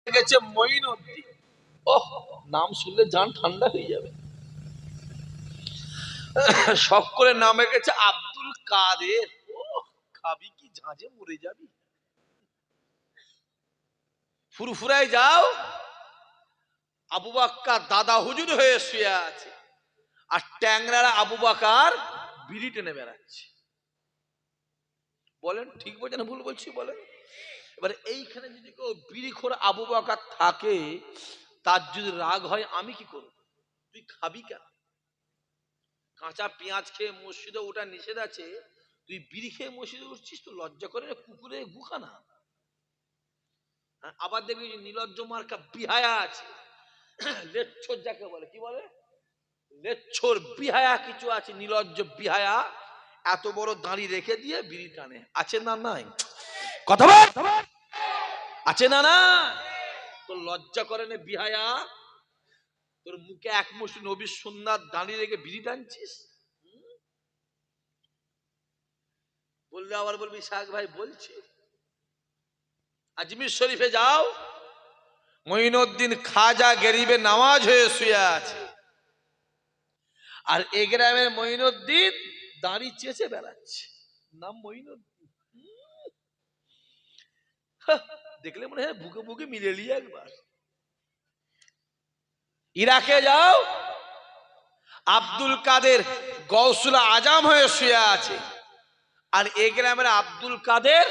গেছে মঈনুদ্দিন। ওহ, নাম শুনলে জান ঠান্ডা হয়ে যাবে। শখ করে নামে গেছে আব্দুল কাদের। খাবি কি ঝাঁঝে মরে যাবি। ফুরফুরায় যাও, আবু বাক্কার দাদা হুজুর হয়ে শুয়ে আছে, আর ট্যাংরারা আবু বাকার বিড়ি টেনে বেড়াচ্ছে। বলেন ঠিক বলছে না ভুল বলছি বলেন? এবারে এইখানে যদি কেউ বিড়িখোর আবু বাকার থাকে, তার যদি রাগ হয় আমি কি করব? তুই খাবি কেন? কাঁচা পেঁয়াজ খেয়ে মসজিদে ওটা নিষেধ আছে, তুই বিড়ি খেয়ে মসজিদে উঠছিস, তো লজ্জা করে না? কুকুরে গুখানা। আবার দেখবি নীলজ্জ মার্কা বিহায়া আছে, লেচ্ছর যাকে বলে, কি বলে লেচ্ছর বিহায়া কিছু আছে, নীলজ্জ বিহায়া, এত বড় দাঁড়ি রেখে দিয়ে বিড়ি টানে। আছে না নাই? কথা বল, আছে না না? তোর লজ্জা করে না বিহায়া? তোর মুখে এক মুষ্টি নবীর সুন্নাত দাঁড়িয়ে রেখে বিড়ি টানছিস। বললে আবার বলবি শাক ভাই বলছি। আজমির শরীফে যাও, মঈনুদ্দিন খাজা গরিবে নামাজ হয়ে শুয়ে আছে, আর এ গ্রামের মঈনুদ্দিন দাঁড়ি চেঁচে বেড়াচ্ছে, নাম মঈনুদ্দিন। দেখলে মনে হয় বুকে বুকে মিলে নিয়ে একবার। ইরাকে যাও, আব্দুল কাদের গৌসুল আজম হয়ে শুয়ে আছে, আর এ গ্রামের আব্দুল কাদের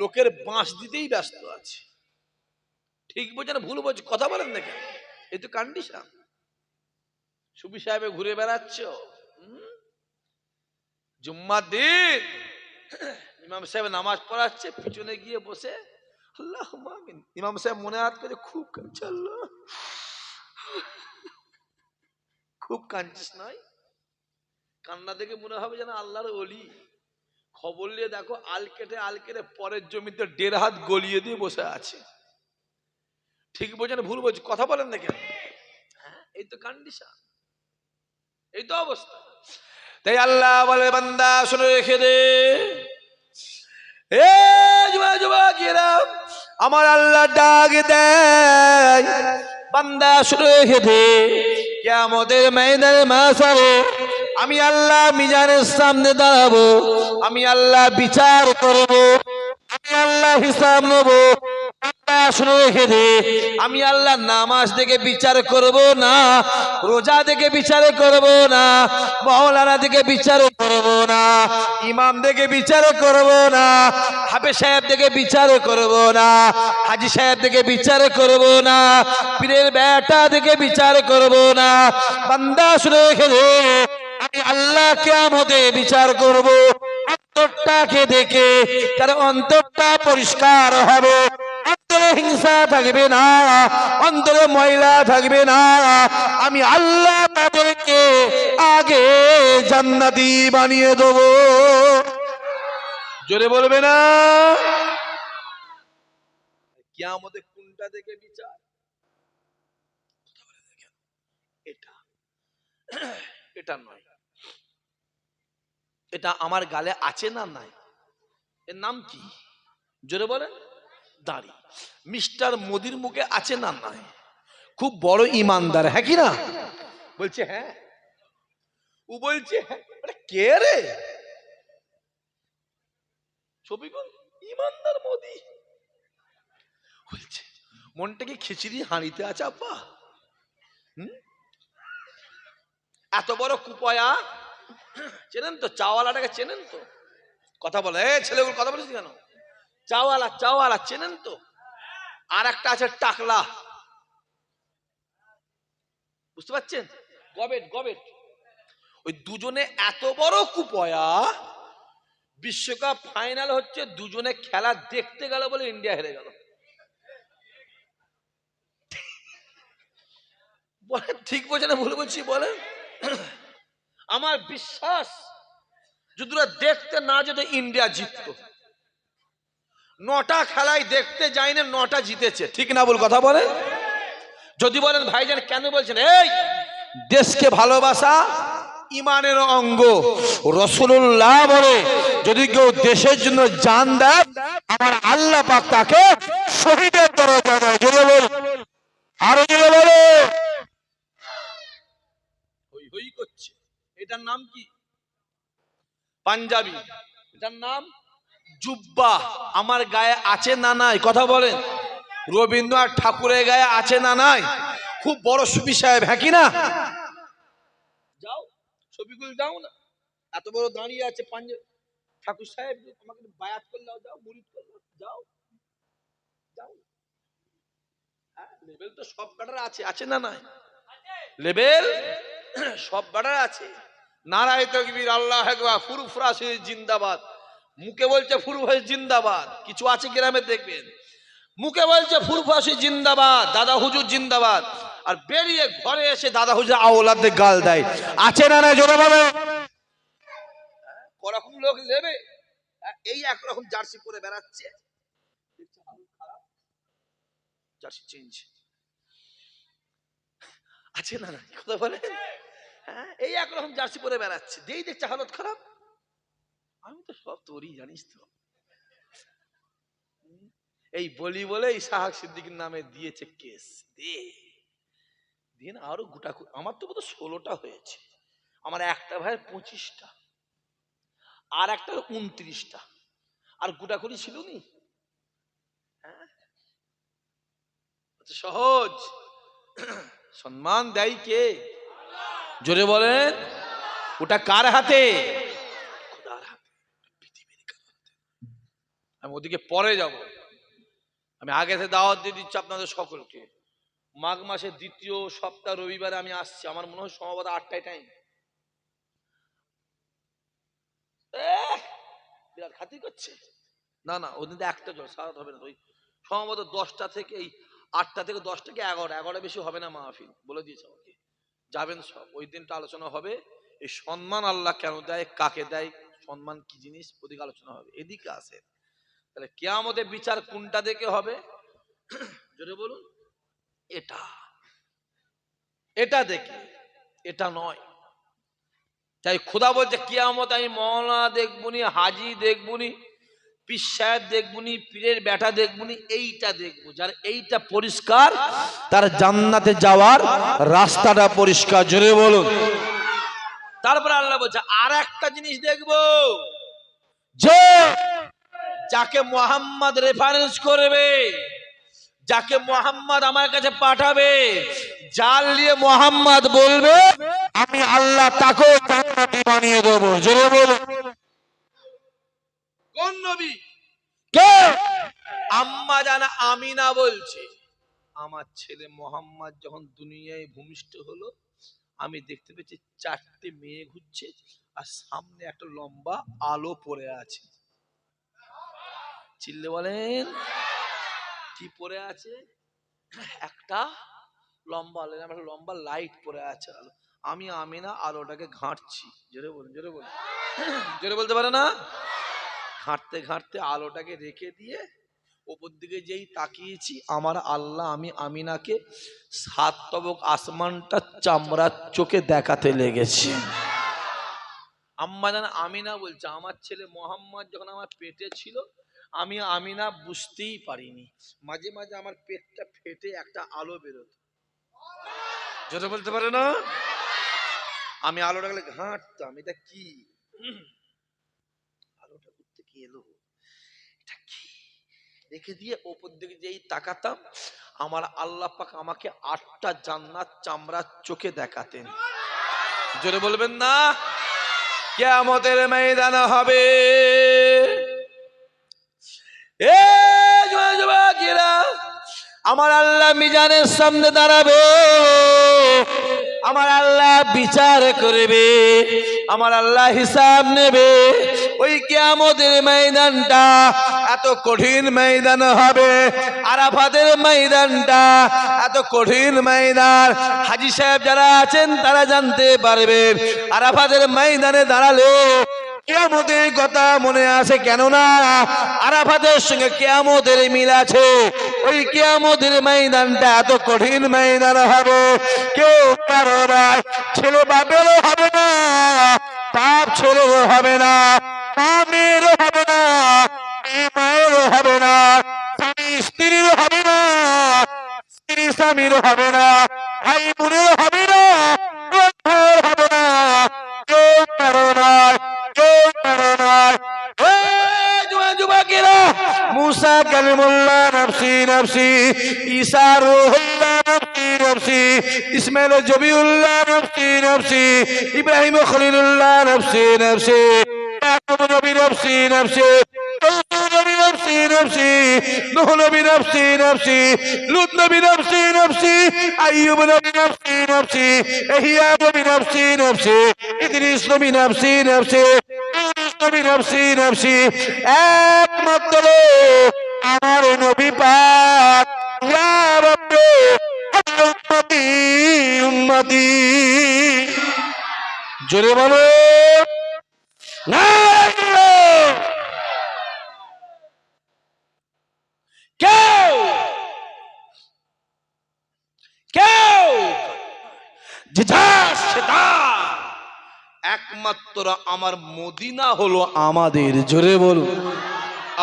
লোকের বাঁশ দিতেই ব্যস্ত আছে। ঠিক বলছে না ভুল বলছে? কথা বলেন না কেন? এই তো কন্ডিশন। সুবি সাহেবে ঘুরে বেড়াচ্ছ, জুম্মার দিন ইমাম সাহেব নামাজ পড়াচ্ছে, পিছনে গিয়ে বসে আল্লাহুম্মা আমিন। ইমাম সাহেব মনে হাত করে খুব কাঁদছে, আল্লাহ খুব কাঁদছিস নয়? কান্না দেখে মনে হবে যেন আল্লাহর ওলি। খবর নিয়ে দেখো আল কেটে পরের জমিতে 1.5 হাত গলিয়ে দিয়ে বসে আছে। ঠিক বলছে না ভুল বলছি? কথা বলেন না কেন? এই তো কন্ডিশন, এই তো অবস্থা। তাই আল্লাহ বলে বান্দা শুনে রেখে দে, এ যুবকেরা আমার আল্লাহ ডাক দেয়, বান্দা শুনে রেখে দে, কিয়ামতের ময়দানে মাশারে আমি আল্লাহ মিজানের সামনে দাঁড়াবো, আমি আল্লাহ বিচার করব, আমি আল্লাহ হিসাব নেব। শুনে রেখে দে, আমি আল্লাহ নামাজ দেখে বিচার করব না, রোজা দেখে বিচার করব না, মাওলানা দেখে বিচার করব না, ইমাম দেখে বিচার করব না, হাফেজ সাহেব দেখে বিচার করব না, হাজি সাহেব দেখে বিচার করব না, পীরের বেটা দেখে বিচার করব না। বান্দা শুনে রেখে দে, আমি আল্লাহ কিয়ামতে বিচার করব অন্তরটাকে দেখে, কারণ অন্তরটা পরিষ্কার হবে, অন্তরে হিংসা থাকবে না, অন্তরে ময়লা থাকবে না। আমি আল্লাহ তাদেরকে আগে জান্নাতি বানিয়ে দেব। জোরে বলবে না? কিয়ামতে কোনটা দেখে বিচার? এটা এটা নয়, এটা আমার গালে আছে না নাই? এর নাম কি? জোরে বলেন। দাড়ি। মিস্টার মোদির মুখে আছে না নাই? খুব বড় ইমানদার, হ্যাঁ কি না? বলছে হ্যাঁ। ও বলছে হ্যাঁ। কে রে? ছবিগুল ইমানদার মোদি বলছে, মনটা কি খিচুড়ি হাঁড়িতে আছে আব্বা? এত বড় কুপয়া, চেনেন তো? চাওয়ালাটাকে চেনেন তো? কথা বলে ছেলেগুলো, কথা বলেছি কেন? চাওয়ালা চেনেন তো? আর একটা আছে টাকলা, বুঝতে পারছেন? গবেট। ওই দুজনে এত বড় কুপয়া, বিশ্বকাপ ফাইনাল হচ্ছে, দুজনে খেলা দেখতে গেল বলে ইন্ডিয়া হেরে গেল। বলেন ঠিক বলছে না ভুল বলছি বলেন? আমার বিশ্বাস যদি ওরা দেখতে না যেত, ইন্ডিয়া জিতত। 9টা খেলায় দেখতে যায়নি, 9টা জিতেছে, ঠিক না ভুল কথা বলেন? যদি বলেন ভাইজান কেন বলছেন, এই দেশকে ভালোবাসা ইমানের অঙ্গ, রাসূলুল্লাহ বলে যদি কেউ দেশের জন্য জান দেয়, আমার আল্লাহ পাক তাকে শহীদের দরজা দেয়। নাম কি? পাঞ্জাবি। এটার নাম জুব্বা। আমার গায়ে আছে না নাই? কথা বলেন। রবীন্দ্রনাথ ঠাকুরের গায়ে আছে না নাই? খুব বড় সুফি সাহেব, হ্যাঁ কি না? যাও ছবিগুলো দাও না, এত বড় দাঁড়িয়ে আছে পাঞ্জাবি ঠাকুর সাহেব, তোমাকে বায়াত করলে যাও, মুরিদ করলে যাও, যাও। হ্যাঁ, লেভেল তো সব গাড়ার আছে, আছে না নাই? লেভেল সব গাড়ার আছে। নারায়ে তাকবীর, আল্লাহু আকবার, ফুরফুরা জিন্দাবাদ। মুখে বলছে ফুরফুরা জিন্দাবাদ, কিছু আছে গ্রামে দেখবেন মুখে বলছে ফুরফুরা জিন্দাবাদ, দাদা হুজুর জিন্দাবাদ, আর বেরিয়ে ঘরে এসে দাদা হুজুর আওলাদে গাল দেয়। আছে না না? জোরে বলো। করকম লোক নেবে, এই একরকম জার্সি পরে বেড়াচ্ছে, জার্সি চেঞ্জ। আছে না না? কথা বলে। হ্যাঁ, এই একরকম জার্সি পরে বেড়াচ্ছে, যেই দেখছে হালত খারাপ। আমি তো সব তোরই, জানিস তো। এই বলি বলে ইসহাক সিদ্দিকীর নামে দিয়েছে কেস। দিন আরো গোটা, আমার তো বোধ 16টা হয়েছে। আমার একটা ভাইয়ের 25টা, আর একটা 29টা, আর গোটাকুড়ি ছিল নি। হ্যাঁ, সহজ। সম্মান দেয় কে? জোরে বলেন। ওটা কার হাতে? খোদার হাতে, পৃথিবীর কার হাতে। আমি ওদিকে পরে যাব। আমি আগে থেকে দাওয়াত দিয়ে দিচ্ছি আপনাদের সকলকে। মাঘ মাসের 2য় সপ্তাহ রবিবারে আমি আসছি। আমার মনে হয় সম্ভবত 8টায় টাইম। বিরাট খাতির করছে। না না, ওদিন তো একটা জল সারা হবে না। ওই সম্ভবত 10টা থেকে, এই 8টা থেকে 10 থেকে 11টা বেশি হবে না মাহফিল, বলে দিয়েছে আমাকে। যাবেন সব, ওই দিনটা আলোচনা হবে। এই সম্মান আল্লাহ কেন দেয়, কাকে দেয়, সম্মান কি জিনিস, ওদিকে আলোচনা হবে। এদিকে আসে, তাহলে কিয়ামতের বিচার কোনটা দেখে হবে? জোরে বলুন। এটা, এটা দেখে, এটা নয়। তাই খোদা বলছে কিয়ামত আমি মওলানা দেখবুনি, হাজি দেখবুনি, পীর সাহেব দেখবুনি, পীরের বেটা দেখবুনি, এইটা দেখবো। যার এইটা পরিষ্কার, তার জান্নাতে যাওয়ার রাস্তাটা পরিষ্কার। জোরে বলুন। তারপরে আল্লাহ বলছে আর একটা জিনিস দেখবো, যে যাকে মুহাম্মদ রেফারেন্স করবে, যাকে মুহাম্মদ আমার কাছে পাঠাবে, যার নিয়ে মুহাম্মদ বলবে, আমি আল্লাহ তাকেও জান্নাতি বানিয়ে দেবো। জোরে বলুন। কোন নবী? কে? আম্মা জানা আমিনা বলছে, আমার ছেলে মুহাম্মদ যখন দুনিয়ায় ভূমিষ্ঠ হলো, আমি দেখতে পেয়েছি 4টে মেয়ে ঘুরছে, আর সামনে একটা লম্বা আলো পড়ে আছে। চিল্লে বলেন, কি পড়ে আছে? একটা লম্বা আলো, একটা লম্বা লাইট পড়ে আছে। আলো। আমি আমিনা আলোটাকে ঘাঁটছি। জোরে বলুন, জোরে বলুন। জোরে বলতে পারে না? ঘাঁটতে ঘাঁটতে আলোটাকে রেখে দিয়ে ওপর দিকে যেই তাকিয়েছি, আমার আল্লাহ আমি আমিনাকে 7 তবক আসমানটা চামড়ার চোখে দেখাতে লেগেছে। আম্মা জান আমিনা বলছে, আমার ছেলে মুহাম্মদ যখন আমার পেটে ছিল, আমি আমিনা বুঝতেই পারিনি। মাঝে মাঝে আমার পেটটা ফেটে একটা আলো বেরোতো। যেটা বলতে পারে না? আমি আলোটা গেলে ঘাঁটতাম, এটা কি? আলোটা করতে কি এলো, এটা কি? রেখে দিয়ে ওপর দিকে যেই তাকাতাম, আমার আল্লাহ পাক আমাকে 8টা জান্নাত চামড়ার চোখে দেখাতেন। জোরে বলবেন না? কিয়ামতের ময়দানে হবে। এ যুবকেরা, আমার আল্লাহ মিজানের সামনে দাঁড়াবে, আমার আল্লাহ বিচার করবে, আমার আল্লাহ হিসাব নেবে। ওই কিয়ামতের ময়দানটা এত কঠিন ময়দান হবে। আরাফাতের ময়দানটা এত কঠিন ময়দান, হাজী সাহেব যারা আছেন তারা জানতে পারবেন। আরাফাতের ময়দানে দাঁড়ালে কিয়ামতের কথা মনে আসে, কেননা আরাফাতের সঙ্গে কিয়ামতের মিল আছে। ওই কিয়ামতের ময়দানটা এত কঠিন ময়দান হবে, কেউ কারো রায়, ছেলে বাপেরও হবে না, বাপ ছেলেরও হবে না, মেয়েরও হবে না, মায়েরও হবে না, স্বামী স্ত্রীরও হবে না, স্ত্রী স্বামীরও হবে না, ভাই বোনেরও হবে না, হবে না, কেউ मूसा कलीमुल्लाह नफ्सी नफ्सी, ईसा रूहुल्लाह नफ्सी नफ्सी, इस्माइल जबीउल्लाह नफ्सी नफ्सी, इब्राहिम खलीलुल्लाह नफ्सी नफ्सी, याकूब नबी नफ्सी नफ्सी, नबी नफ्सी नफ्सी, नूह नबी नफ्सी नफ्सी, लूत नबी नफ्सी नफ्सी, अय्यूब नबी नफ्सी नफ्सी, यहया नबी नफ्सी नफ्सी, इदरीस नबी नफ्सी नफ्सी, নবী নফসি নফসি, একমাত্র আমার নবী পাক ইয়া রাব্বি উম্মতি উম্মতি। জোরে বলো না। কেউ কেউ যেটা সেটা, একমাত্র আমার মদিনা হলো আমাদের। জোরে বল,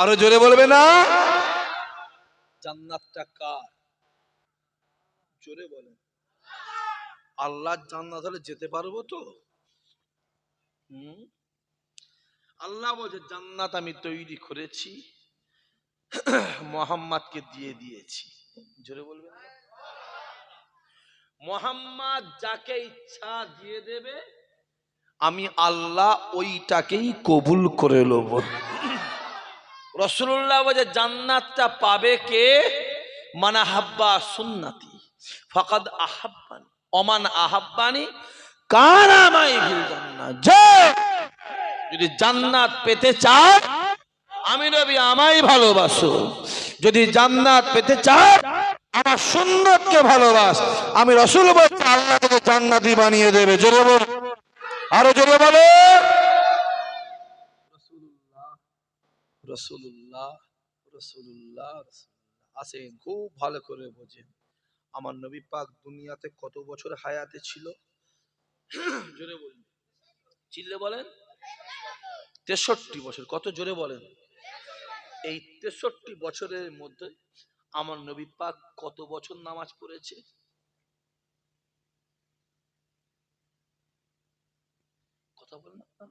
আরো জোরে বলবে না। জান্নাতটা কার? জোরে বলেন। আল্লাহর জান্নাত হলে যেতে পারবো তো? আল্লাহ বলছে জান্নাত আমি তৈরি করেছি, মুহাম্মদকে দিয়ে দিয়েছি। জোরে বলবে না। মুহাম্মদ যাকে ইচ্ছা দিয়ে দেবে, আমি আল্লাহ ওইটাকেই কবুল করে নেব। রাসূলুল্লাহ বলে জান্নাতটা পাবে কে? মান আহাব্বা সুন্নতি ফাকাদ আহাব্বানি ওমান আহাব্বানি কানা মাই ফিল জান্নাহ। যদি জান্নাত পেতে চাও, আমি নবী আমায় ভালোবাসো। যদি জান্নাত পেতে চাও, আমার সুন্নতকে ভালোবাস। আমি রাসূল বলছি আল্লাহ তোকে জান্নাতি বানিয়ে দেবে। জোরে বল, আরো জোরে বলো রাসূলুল্লাহ রাসূলুল্লাহ রাসূলুল্লাহ। আসেন, খুব ভালো করে বোঝেন আমার নবী পাক দুনিয়াতে কত বছর হায়াতে ছিল। জোরে বলুন, চিল্লে বলেন। 63 বছর। কত? জোরে বলেন। এই 63 বছরের মধ্যে আমার নবী পাক কত বছর নামাজ পড়েছে? কথা বলেন না।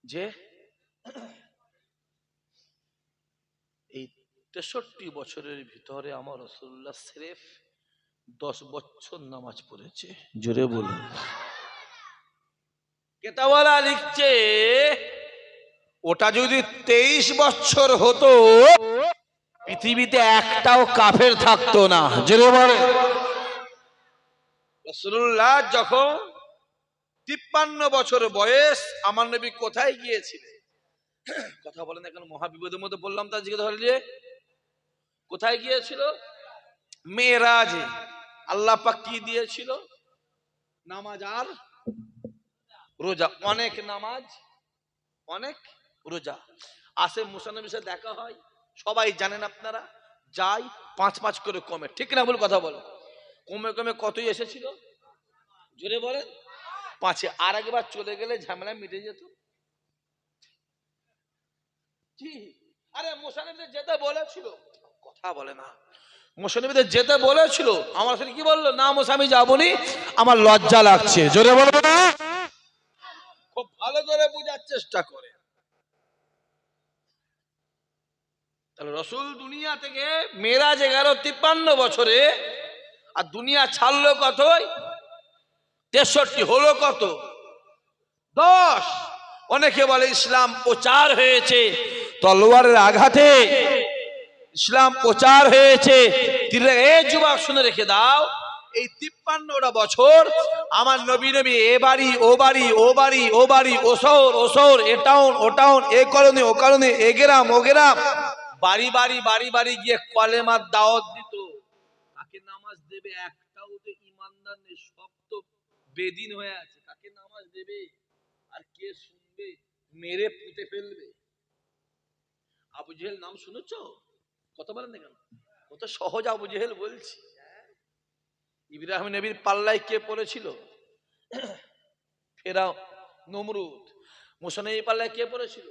যে এই 63 বছরের ভিতরে আমার রাসূলুল্লাহ সিরেফ 10 বছর নামাজ পড়েছে। জোরে বলুন। কেতাওয়ালা লিখছে ওটা যদি 23 বছর হতো, পৃথিবীতে একটাও কাফের থাকতো না। জোরে বলে। রাসূলুল্লাহ যখন 53 বছর বয়স, আমার নবী কোথায় গিয়েছিলেন? কথা বলেন। এখন মহাবিপদের মধ্যে বললাম, তার জিজ্ঞেস করলে কোথায় গিয়েছিল? মেরাজে। আল্লাহ পাক কি দিয়েছিল? নামাজ আর রোজা। অনেক নামাজ, অনেক রোজা। আসে মুসা নবীর সাথে দেখা হয়, সবাই জানেন আপনারা, যাই 5 করে কমে। ঠিক না ভুল কথা বলো? কমে কমে কতই এসেছিল? জোরে বলেন। 5। আর একবার চলে গেলে ঝামেলা মিটে যেত। কি? আরে মুসা নবী যেতে বলেছিল, কথা বলে না। মুসা নবী যেতে বলেছিল, আমার সাথে কি বললো? না মুসা আমি যাবনি, আমার লজ্জা লাগছে। জোরে বলবো না। খুব ভালো করে বোঝার চেষ্টা করে। তাহলে রাসূল দুনিয়া থেকে মেরাজে গেল 53 বছরে, আর দুনিয়া ছাড়লো কত? 63। হলো কত? 10। অনেকে বলে ইসলাম প্রচার হয়েছে তলোয়ারের আঘাতে, ইসলাম প্রচার হয়েছে। এই যুবক শুনে রেখে দাও, এই 53টা বছর আমার নবী এ বাড়ি ও বাড়ি ও বাড়ি ও বাড়ি, ও শহর ও শহর, এ টাউন ও টাউন, এ কলোনি ও কলোনি, এ গ্রাম ও গ্রাম, বাড়ি বাড়ি বাড়ি বাড়ি গিয়ে কলেমার দাওয়াত দিত। কাকে নামাজ দেবে? একটাও তো ইমানদার নেই, সব তো বেদিন হয়ে আছে। কাকে নামাজ দেবে? আর কে শুনবে? মেরে পুঁতে ফেলবে। আবু জেহেল নাম শুনেছ? কথা বলেন না কেন? কত সহজ আবু জেহেল বলছি। ইব্রাহিম নবীর পাল্লায় কে পড়েছিল? ফেরাউন, নমরুদ। মুসা নবীর পাল্লায় কে পড়েছিল?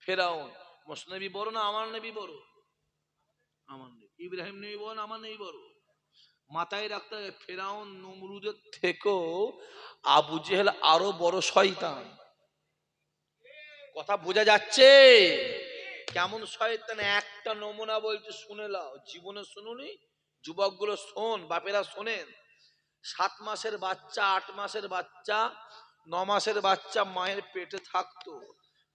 ফেরাউন। মুসা নবী বড় না আমার নবী বড়? আমার নবী। ইব্রাহিম নবী বড় না আমার নবী বড়? মাথায় রাখতে হবে, ফেরাউন নমরুদের থেকেও আবু জেহেল আরো বড় শয়তান। কথা বোঝা যাচ্ছে? কেমন শয়তান, একটা নমুনা বলতে শুনে নাও, জীবনে শুনুনি? যুবকগুলো শোন, বাপেরা শোনেন। 7 মাসের বাচ্চা, 8 মাসের বাচ্চা, 9 মাসের বাচ্চা মায়ের পেটে থাকতো,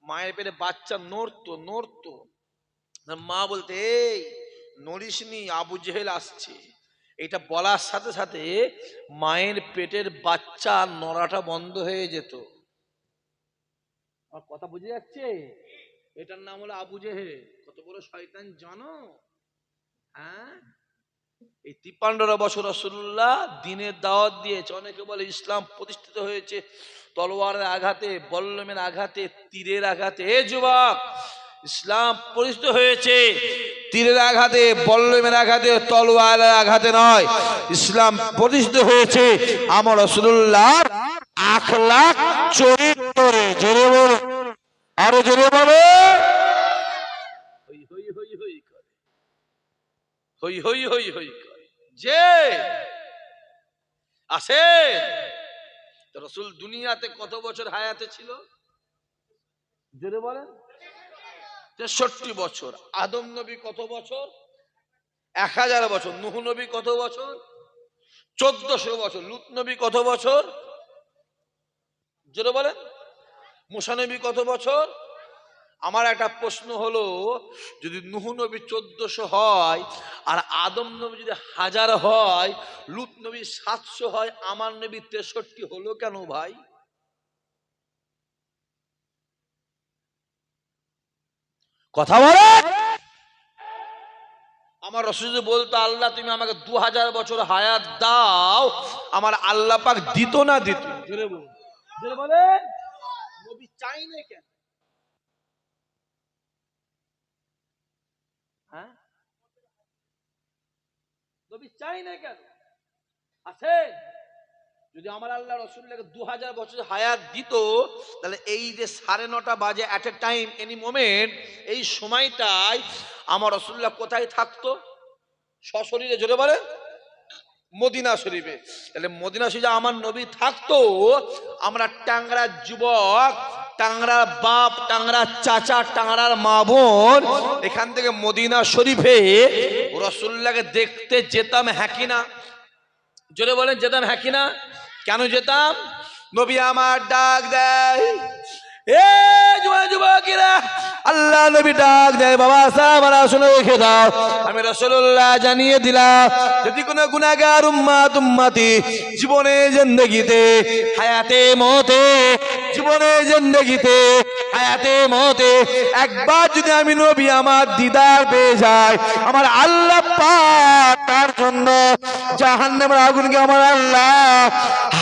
মায়ের পেটে বাচ্চা নড়তো। মা বলতে, এই নড়িসনি, আবু জেহেল আসছে। এটা বলার সাথে সাথে মায়ের পেটের বাচ্চা নড়াটা বন্ধ হয়ে যেত। আমার কথা বুঝে যাচ্ছে? এটার নাম হলো আবু জেহেল। কত বড় শয়তান জানো? হ্যাঁ, এই 53 বছর রাসূলুল্লাহ দিনের দাওয়াত দিয়েছে। অনেকে বলে ইসলাম প্রতিষ্ঠিত হয়েছে তলোয়ারের আঘাতে, বল্লমের আঘাতে, তীরের আঘাতে। এ যুবক, ইসলাম প্রতিষ্ঠিত হয়েছে তীরের আঘাতে, বল্লমের আঘাতে, তলোয়ারের আঘাতে নয়। ইসলাম প্রতিষ্ঠিত হয়েছে আমার রাসূলুল্লাহ আখলাক চরিত্রে। জোরে বলো, আরো জোরে বলো। হই হই হই হই করে, হই হই হই হই করে যে আসে। রাসূল দুনিয়াতে কত বছর হায়াতে ছিল? জোরে বলেন। 63 বছর। আদম নবী কত বছর? 1000 বছর। নূহ নবী কত বছর? 1400 বছর। লূত নবী কত বছর? জোরে বলেন। মুসা নবী কত বছর? আমার একটা প্রশ্ন হলো, যদি নূহ নবী 1400 হয়, আর আদম নবী যদি 1000 হয়, লূত নবী 700 হয়, আমার নবী 63 হলো কেন ভাই? কথা বলে। আমার রাসূল বলতো, আল্লাহ তুমি আমাকে 2000 বছর হায়াত দাও, আমার আল্লাহ পাক দিত না দিত? জোরে বলুন, জোরে বলেন। নবী চাই না কেন? হ্যাঁ, নবী চাই না কেন? আছে, যদি আমার আল্লাহ রাসূলকে 2000 বছর হায়াত দিত, তাহলে এই যে 9:30 বাজে এট এ টাইম, এনি মোমেন্ট, এই সময়টায় আমার রাসূলুল্লাহ কোথায় থাকতো? সশরীরে। জোরে বলে, মদিনা শরীফে। তাহলে মদিনা শরীফে আমার নবী থাকতো, আমরা টাংরার যুবক, টাংরার বাপ, টাংরার চাচা, টাংরার মা বোন এখান থেকে মদিনা শরীফে রাসূলুল্লাহকে দেখতে যেতাম, হ্যাঁ কি না? জোরে বলেন, যেতাম হ্যাঁ কি না? কেন যেতাম? নবী আমার ডাক দেয়, এ যুবকেরা, আল্লাহ নবী ডাক দেয়, বাবা সাহাবারা শুনে রেখে দাও, আমি রাসূলুল্লাহ জানিয়ে দিলাম, যদি কোনো গুনাহগার উম্মতি জীবনে জিন্দেগিতে, হায়াতে মতে, জীবনে জিন্দেগিতে, হায়াতে মতে একবার যদি আমি নবী আমার দিদার পেয়ে যাই, আমার আল্লাহ পাক তার জন্য জাহান্নামের আগুনকে আমার আল্লাহ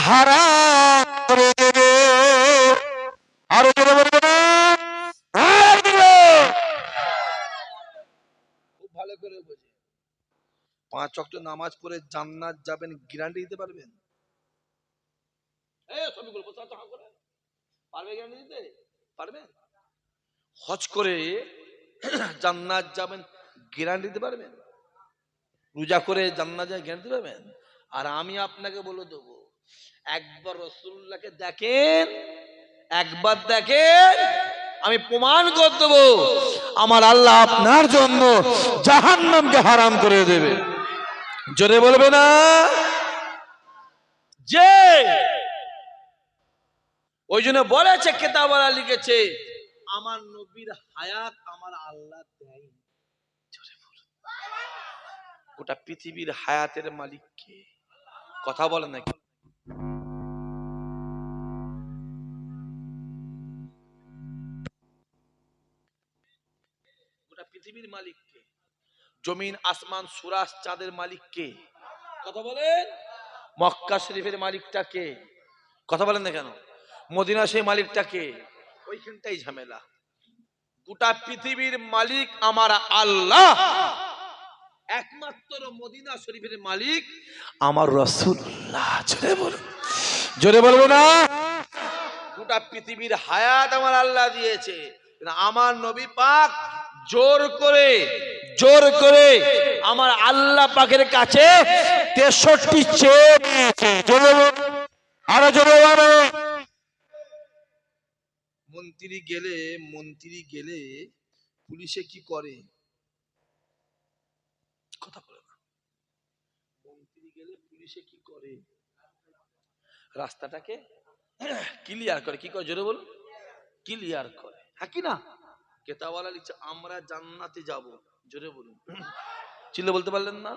হারাম করে দেবে। আরো জোরে বলবে না? খুব ভালো করে বোঝে। 5 ওয়াক্ত নামাজ পড়ে জান্নাত যাবেন, গ্যারান্টি দিতে পারবেন? পারবে গ্যারান্টি দিতে? পারবেন? হজ করে জান্নাত যাবেন, গ্যারান্টি দিতে পারবেন? রোজা করে জান্নাত যাবেন, গ্যারান্টি পাবেন? আর আমি আপনাকে বলে দেবো, একবার রাসূলুল্লাহকে দেখেন, একবার দেখেন, আমি প্রমাণ করে দেবো আমার আল্লাহ আপনার জন্য জাহান্নামকে হারাম করে দেবে। জোরে বলবে না? যে ওই জন্য বলেছে, কেতাবরা লিখেছে, আমার নবীর হায়াত আমার আল্লাহ দেয়। জোরে বলুন। গোটা পৃথিবীর হায়াতের মালিক কে? কথা বলে নাকি? গোটা পৃথিবীর মালিক কে? জমিন আসমান সূরাজ চাঁদের মালিক কে? কথা বলেন। মক্কা শরীফের মালিকটা কে? কথা বলেন না কেন? মদিনা সেই মালিকটা কে? ওইখানটাই ঝামেলা। গোটা পৃথিবীর মালিক আমার আল্লাহ, একমাত্র মদিনা শরীফের মালিক আমার রাসূলুল্লাহ। জোরে বলুন, জোরে বলবো না? গোটা পৃথিবীর হায়াত আমার আল্লাহ দিয়েছে, আমার নবী পাক জোর করে আমার আল্লাহ পাকের কাছে 63 চেয়ে নিয়েছে। জোরে বলুন, আরো জোরে বলুন। মন্ত্রী গেলে পুলিশে কি করে? কথা বলে না। মন্ত্রী গেলে পুলিশে কি করে? রাস্তাটাকে ক্লিয়ার করে। কি করে জোরে বলুন? ক্লিয়ার করে, হ্যাঁ কি না? কেতাওয়ালা লিখছে আমরা জান্নাতে যাব। জোরে বলুন, চিল্লে বলতে পারলেন না?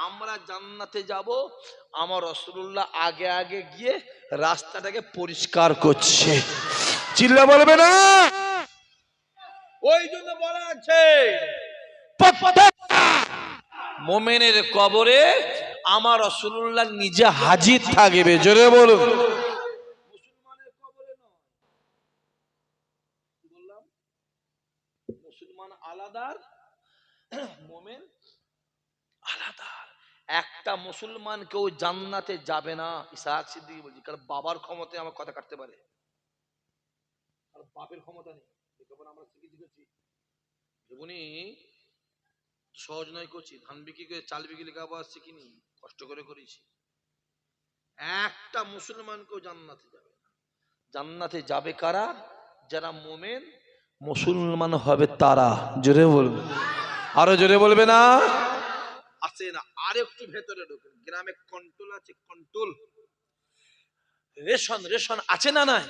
আমরা জান্নাতে যাব, আমার রাসূলুল্লাহ আগে আগে গিয়ে রাস্তাটাকে পরিষ্কার করছে। চিল্লে বলবে না? ওই জন্য বলা আছে মোমেনের কবরে আমার রাসূলুল্লাহ নিজে হাজির থাকবে। জোরে বলুন। মুসলমানের কবরে নয়, বললাম মুসলমান আলাদা, মোমেন আলাদা। একটা মুসলমান কেউ জান্নাতে যাবে না। ইসহাক সিদ্দিকী বলছি, কারণ বাবার ক্ষমতায় আমার কথা কাটতে পারে, আর বাপের ক্ষমতা নেই। আমরা শিখেছি জীবনী সহজ নয় করছি, ধান বিক্রি করে চাল বিক্রি লেখাপড়া শিখিনি, কষ্ট করে করেছি। একটা মুসলমান কেউ জান্নাতে যাবে না। জান্নাতে যাবে কারা? যারা মোমেন মুসলমান হবে তারা। জোরে বলবে, আরো জোরে বলবে না? আছে না? আর একটু ভেতরে ঢুকুন, গ্রামে কন্ট্রোল আছে, কন্ট্রোল। রেশন আছে না? নাই।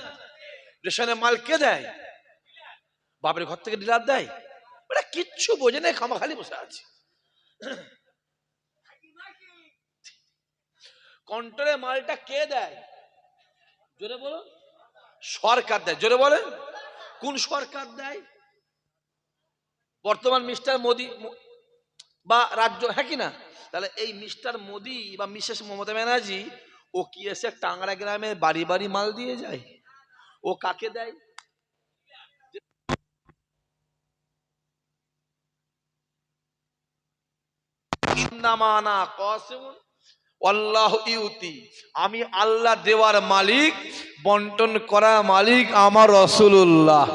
রেশনে মাল কে দেয়? বাপের ঘর থেকে ডিলার দেয়। ওরা কিচ্ছু বোঝে না, খামাখালি বসে আছে। কন্ট্রোলে মালটা কে দেয়? জোরে বলো। সরকার দেয়। জোরে বলে। কোন সরকার দেয়? বর্তমান মিস্টার মোদি বা রাজ্য, হ্যাঁ কি না? তাহলে এই মিস্টার মোদি বা মিসেস মমতা ব্যানার্জি ও কি এসে টাংরা গ্রামে বাড়ি বাড়ি মাল দিয়ে যায়? ও কাকে দেয়? আমি আল্লাহ দেওয়ার মালিক, বন্টন করা মালিক আমার রাসূলুল্লাহ।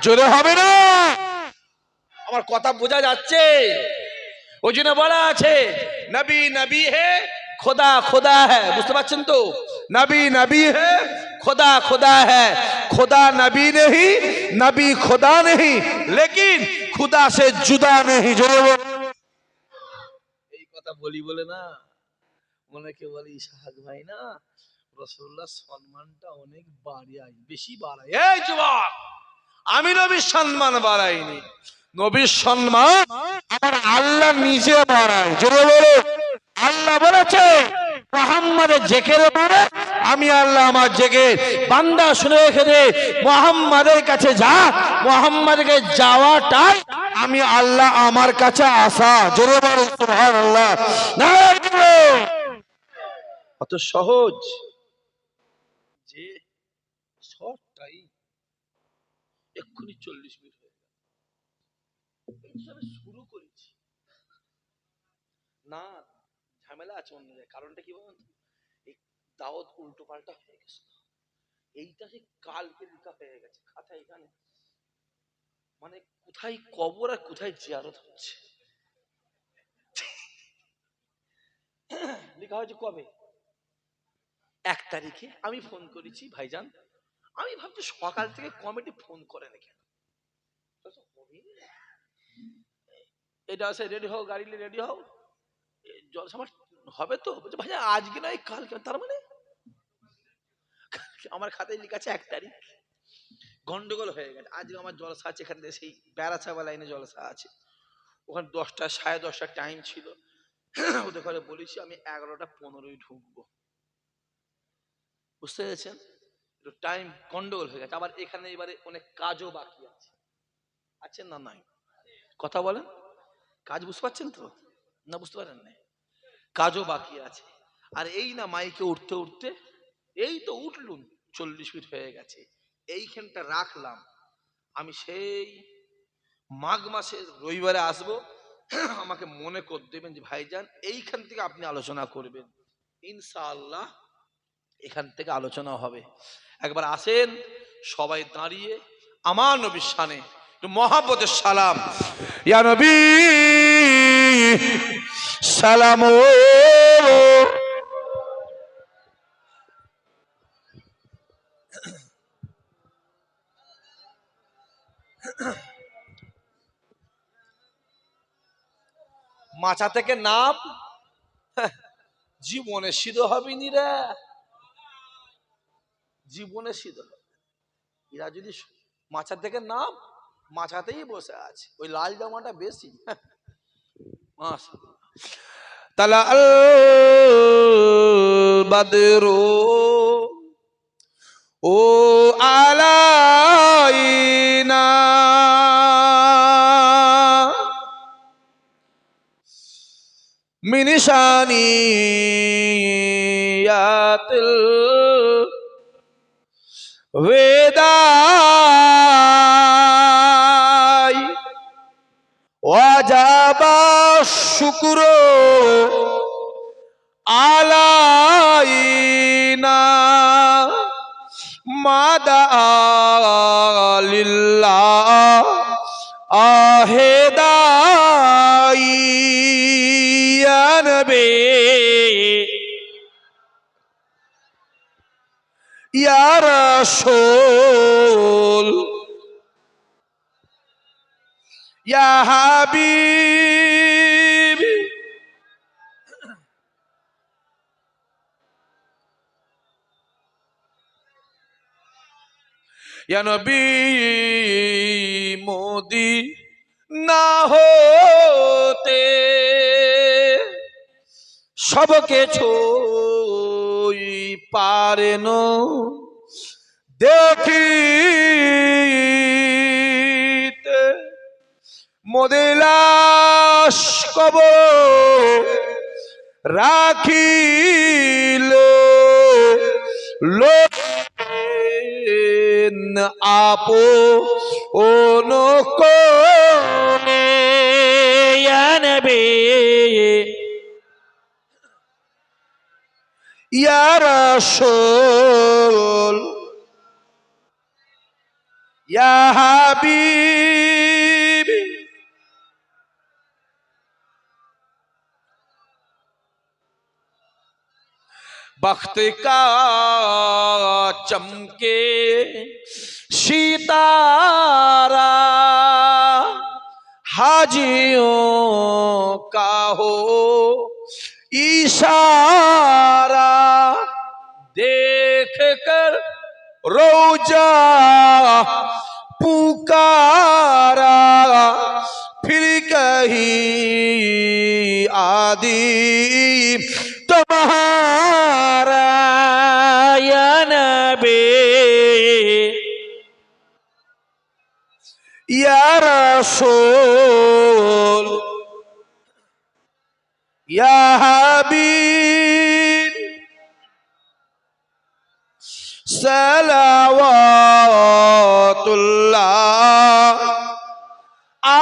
জোরে হবে না? আমার কথা বোঝা যাচ্ছে? ওই জন্য বলা আছে নবী নবী হে খোদা খোদা হ্যাঁ। বুঝতে পারছেন তো? নবী নবী হে খোদা খোদা হ্যাঁ। খোদা নবী নেহি, নবী খোদা নেহি, লেকিন খুদা সে জুদা নেহি। জোরে এই কথা বলি বলে না অনেকে বলে ইসহাক ভাই না রাসূলুল্লাহ সম্মানটা অনেক বাড়ায়, বেশি বাড়ায়। এই যুবক, আমি নবীর সম্মান বাড়াইনি, নবীর সম্মান আমার আল্লাহ নিজে বাড়ায়। জোরে বলো। আল্লাহ বলেছে মুহাম্মাদের জিকিরে পড়ে আমি আল্লাহ আমার জিকির। বান্দা শুনে রেখে দে, মুহাম্মাদের কাছে যা, মুহাম্মাদকে যাওয়াটাই আমি আল্লাহ আমার কাছে আসা। জোরে বলো সুবহানাল্লাহ। অত সহজ যে সবটাই এক্ষুনি 40 মিনিট হয়ে গেল। শুরু করেছি না, ঝামেলা আছে অন্য জায়গায়। কারণটা কি বলুন? এই দাওয়াত উল্টো পাল্টা হয়ে গেছে। এইটা সে কালকে লেখা হয়ে গেছে খাতা, এখানে মানে কোথায় কবর আর কোথায় জিয়ারত হচ্ছে লেখা হয়েছে কবে? 1 তারিখে। আমি ফোন করেছি ভাইজান, আমি ভাবছি সকাল থেকে কমিটি ফোন করে না কেন। এটা আছে রেডি হও, গাড়ি নিয়ে রেডি হও, জলসা হবে তো? বলছে ভাইজান আজকে নয় কালকে। তার মানে আমার খাতায় লেখা আছে 1 তারিখ। গন্ডগোল হয়ে গেছে। আজকে আমার জলসা আছে এখানে, সেই বেড়াছাবা লাইনে জলসা আছে। ওখানে 10টা 10:30 টাইম ছিল। ওদের ঘরে বলেছি আমি 11:15 ঢুকবো। বুঝতে পেরেছেন? টাইম গন্ডগোল হয়ে গেছে। আবার এখানে এবারে অনেক কাজও বাকি আছে। আছেন না? নাই। কথা বলেন। কাজ বুঝতে পারছেন তো? না বুঝতে পারেন না? কাজও বাকি আছে। আর এই না মাইকে উঠতে উঠতে এই তো উঠলুন, 40 মিনিট হয়ে গেছে। এইখানটা রাখলাম। আমি সেই মাঘ মাসের রবিবারে আসবো, আমাকে মনে করে দেবেন যে ভাইজান এইখান থেকে আপনি আলোচনা করবেন। ইনশাআল্লাহ এখান থেকে আলোচনা হবে। একবার আসেন সবাই দাঁড়িয়ে আমার নবীর শানে একটু মহব্বতের সালাম। ইয়া নবী সালাম। মাচা থেকে নাম, জীবনে সিদ্ধ হবিনি রে, জীবনে সিদ্ধ হবে। এরা যদি মাচা থেকে নাম, মাচাতেই বসে আছে, ওই লাল জামাটা বেশি। মাশাআল্লাহ। তালা আল বাদরু ও আলাইনা من شانيات الوداع وجب الشكر علينا ما دعا لله آهداي يا نبي يا رسول يا حبيب يا نبي मोदी ना होते सबके छोई पारेन देखिते मोदिलाश कबर রাখিলে লোকেন আপো কোনে ইয়া নবী ইয়া রাসূল ইয়া হাবিব बख्त का चमके सितारा हाजियों का हो इशारा देख कर रोजा पुकारा फिर कहीं आदि तुम्हारा या नबी या रसूल या हबीब सलावतुल्लाह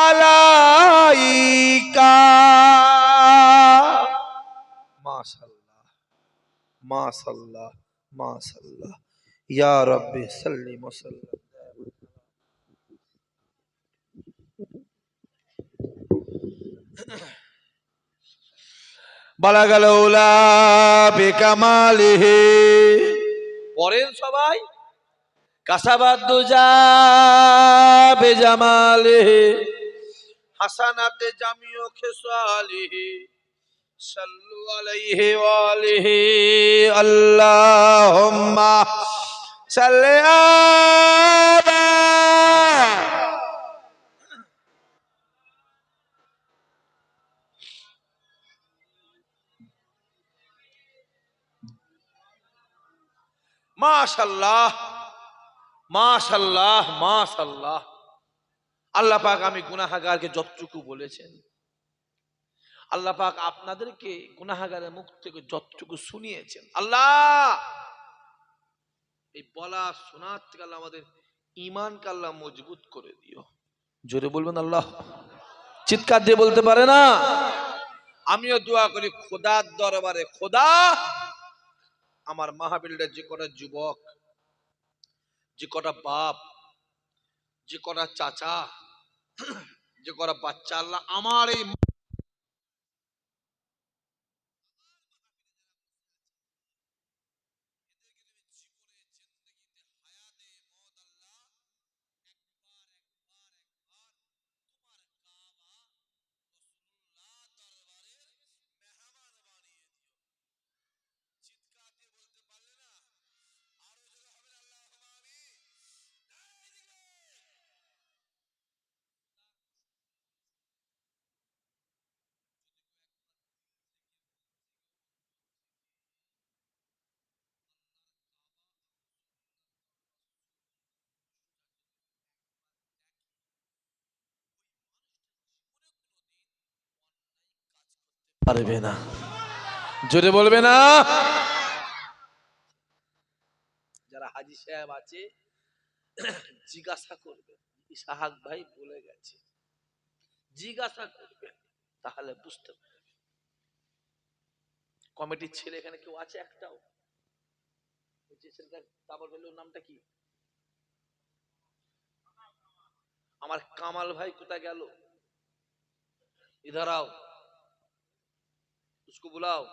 আলাইকা মাশাআল্লাহ মাশাআল্লাহ মাশাআল্লাহ ইয়া রাব্বি সাল্লি ওয়া সাল্লিম বালাগাল উলা বিকামালিহি পড়েন সবাই কাসাবাদ দুজা বেজামালিহি হাসানাতে জামিউ খিসালিহি সাল্লু আলাইহি ওয়া আলিহি আল্লাহুম্মা সাল্লি আলা মাশাআল্লাহ মাশাআল্লাহ মাশাআল্লাহ আল্লাহ পাক আমি গুনাহগারকে যতটুকু বলেছেন আল্লাহ পাক আপনাদেরকে গুনাহগারের মুখ থেকে যতটুকু শুনিয়েছেন আল্লাহ এই বলা শোনার থেকে আল্লাহ আমাদের ঈমানকে আল্লাহ মজবুত করে দিও জোরে বলবেন আল্লাহ চিৎকার দিয়ে বলতে পারে না আমিও দোয়া করি খোদার দরবারে খোদা আমার মাহফিলটা যে কটা যুবক যে কটা বাপ যে কটা চাচা যে কটা বাচ্চা আল্লাহ আমার এই পারবে না। জোরে বলবে না। যারা হাজী সাহেব আছে জিজ্ঞাসা করবে, ইসহাক ভাই বলে গেছে, জিজ্ঞাসা করবে, তাহলে বুঝতে পারবে। কমিটির ছেলে এখানে কেউ আছে একটাও? নামটা কি? আমার কামাল ভাই কোথায় গেল? ইধার आओ, उसको बुलाओ।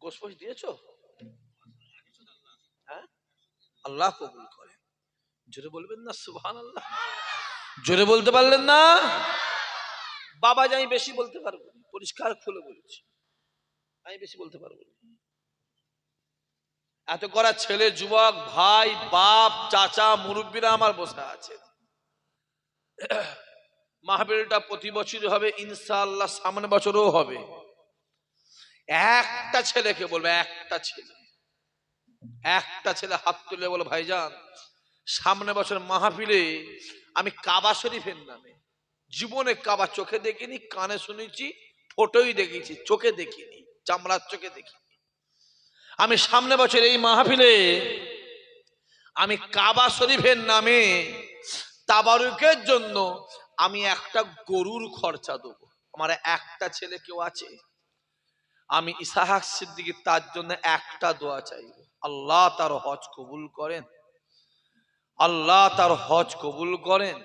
গোশপোশ দিয়েছো? হ্যাঁ, আল্লাহ কবুল করে। জোরে বলবেন না সুবহানাল্লাহ। জোরে বলতে পারলেন না? বাবা যাই বেশি বলতে পারবো না, পরিষ্কার খুলে বলছি, আমি বেশি বলতে পারবো না। এত করা ছেলে, যুবক, ভাই, বাপ, চাচা, মুরব্বীরা আমার বসে আছে। মাহফিলটা প্রতি বছরই হবে ইনশাআল্লাহ, সামনে বছরও হবে। একটা ছেলেকে বলবে, একটা ছেলে, একটা ছেলে হাত তুলে বলো, ভাইজান সামনে বছর মাহফিলে আমি কাবা শরীফের নামে, জীবনে কাবা চোখে দেখিনি, কানে শুনেছি, ফটোই দেখেছি, চোখে দেখিনি, চামড়ার চোখে দেখিনি। আমি সামনে বছর এই মাহফিলে আমি কাবা শরীফের নামে তাবারুকের জন্য আমি একটা গরুর খরচা দেবো। আমার একটা ছেলে কেউ আছে? আমি ইসহাক সিদ্দিকী তার জন্য একটা দোয়া চাইব, আল্লাহ তার হজ কবুল করেন, আল্লাহ তার হজ কবুল করেন,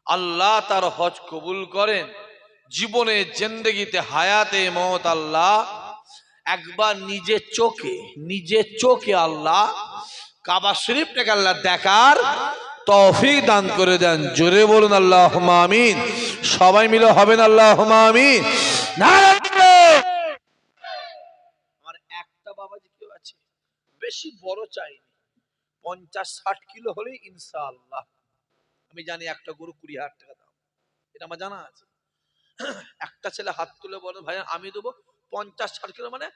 আল্লাহ তার হজ কবুল করেন। জীবনে জিন্দেগিতে হায়াতে মত আল্লাহ একবার নিজে চোখে আল্লাহ কাবা শরীফটাকে আল্লাহ দেখার তৌফিক দান করে দেন। জোরে বলুন আল্লাহুম্মা আমিন। সবাই মিলে হবেন আল্লাহুম্মা আমিন। আমার একটা বাবাজি কেউ আছে, বেশি বড় চাইনি, 50-60 কিলো হলেই ইনশাআল্লাহ। আমি জানি একটা গরু 20,000 টাকা দাম, এটা আমার জানা আছে। একটা ছেলে হাত তুলে বলে, ভাই আমি দেবো 50-60 কিলো, মানে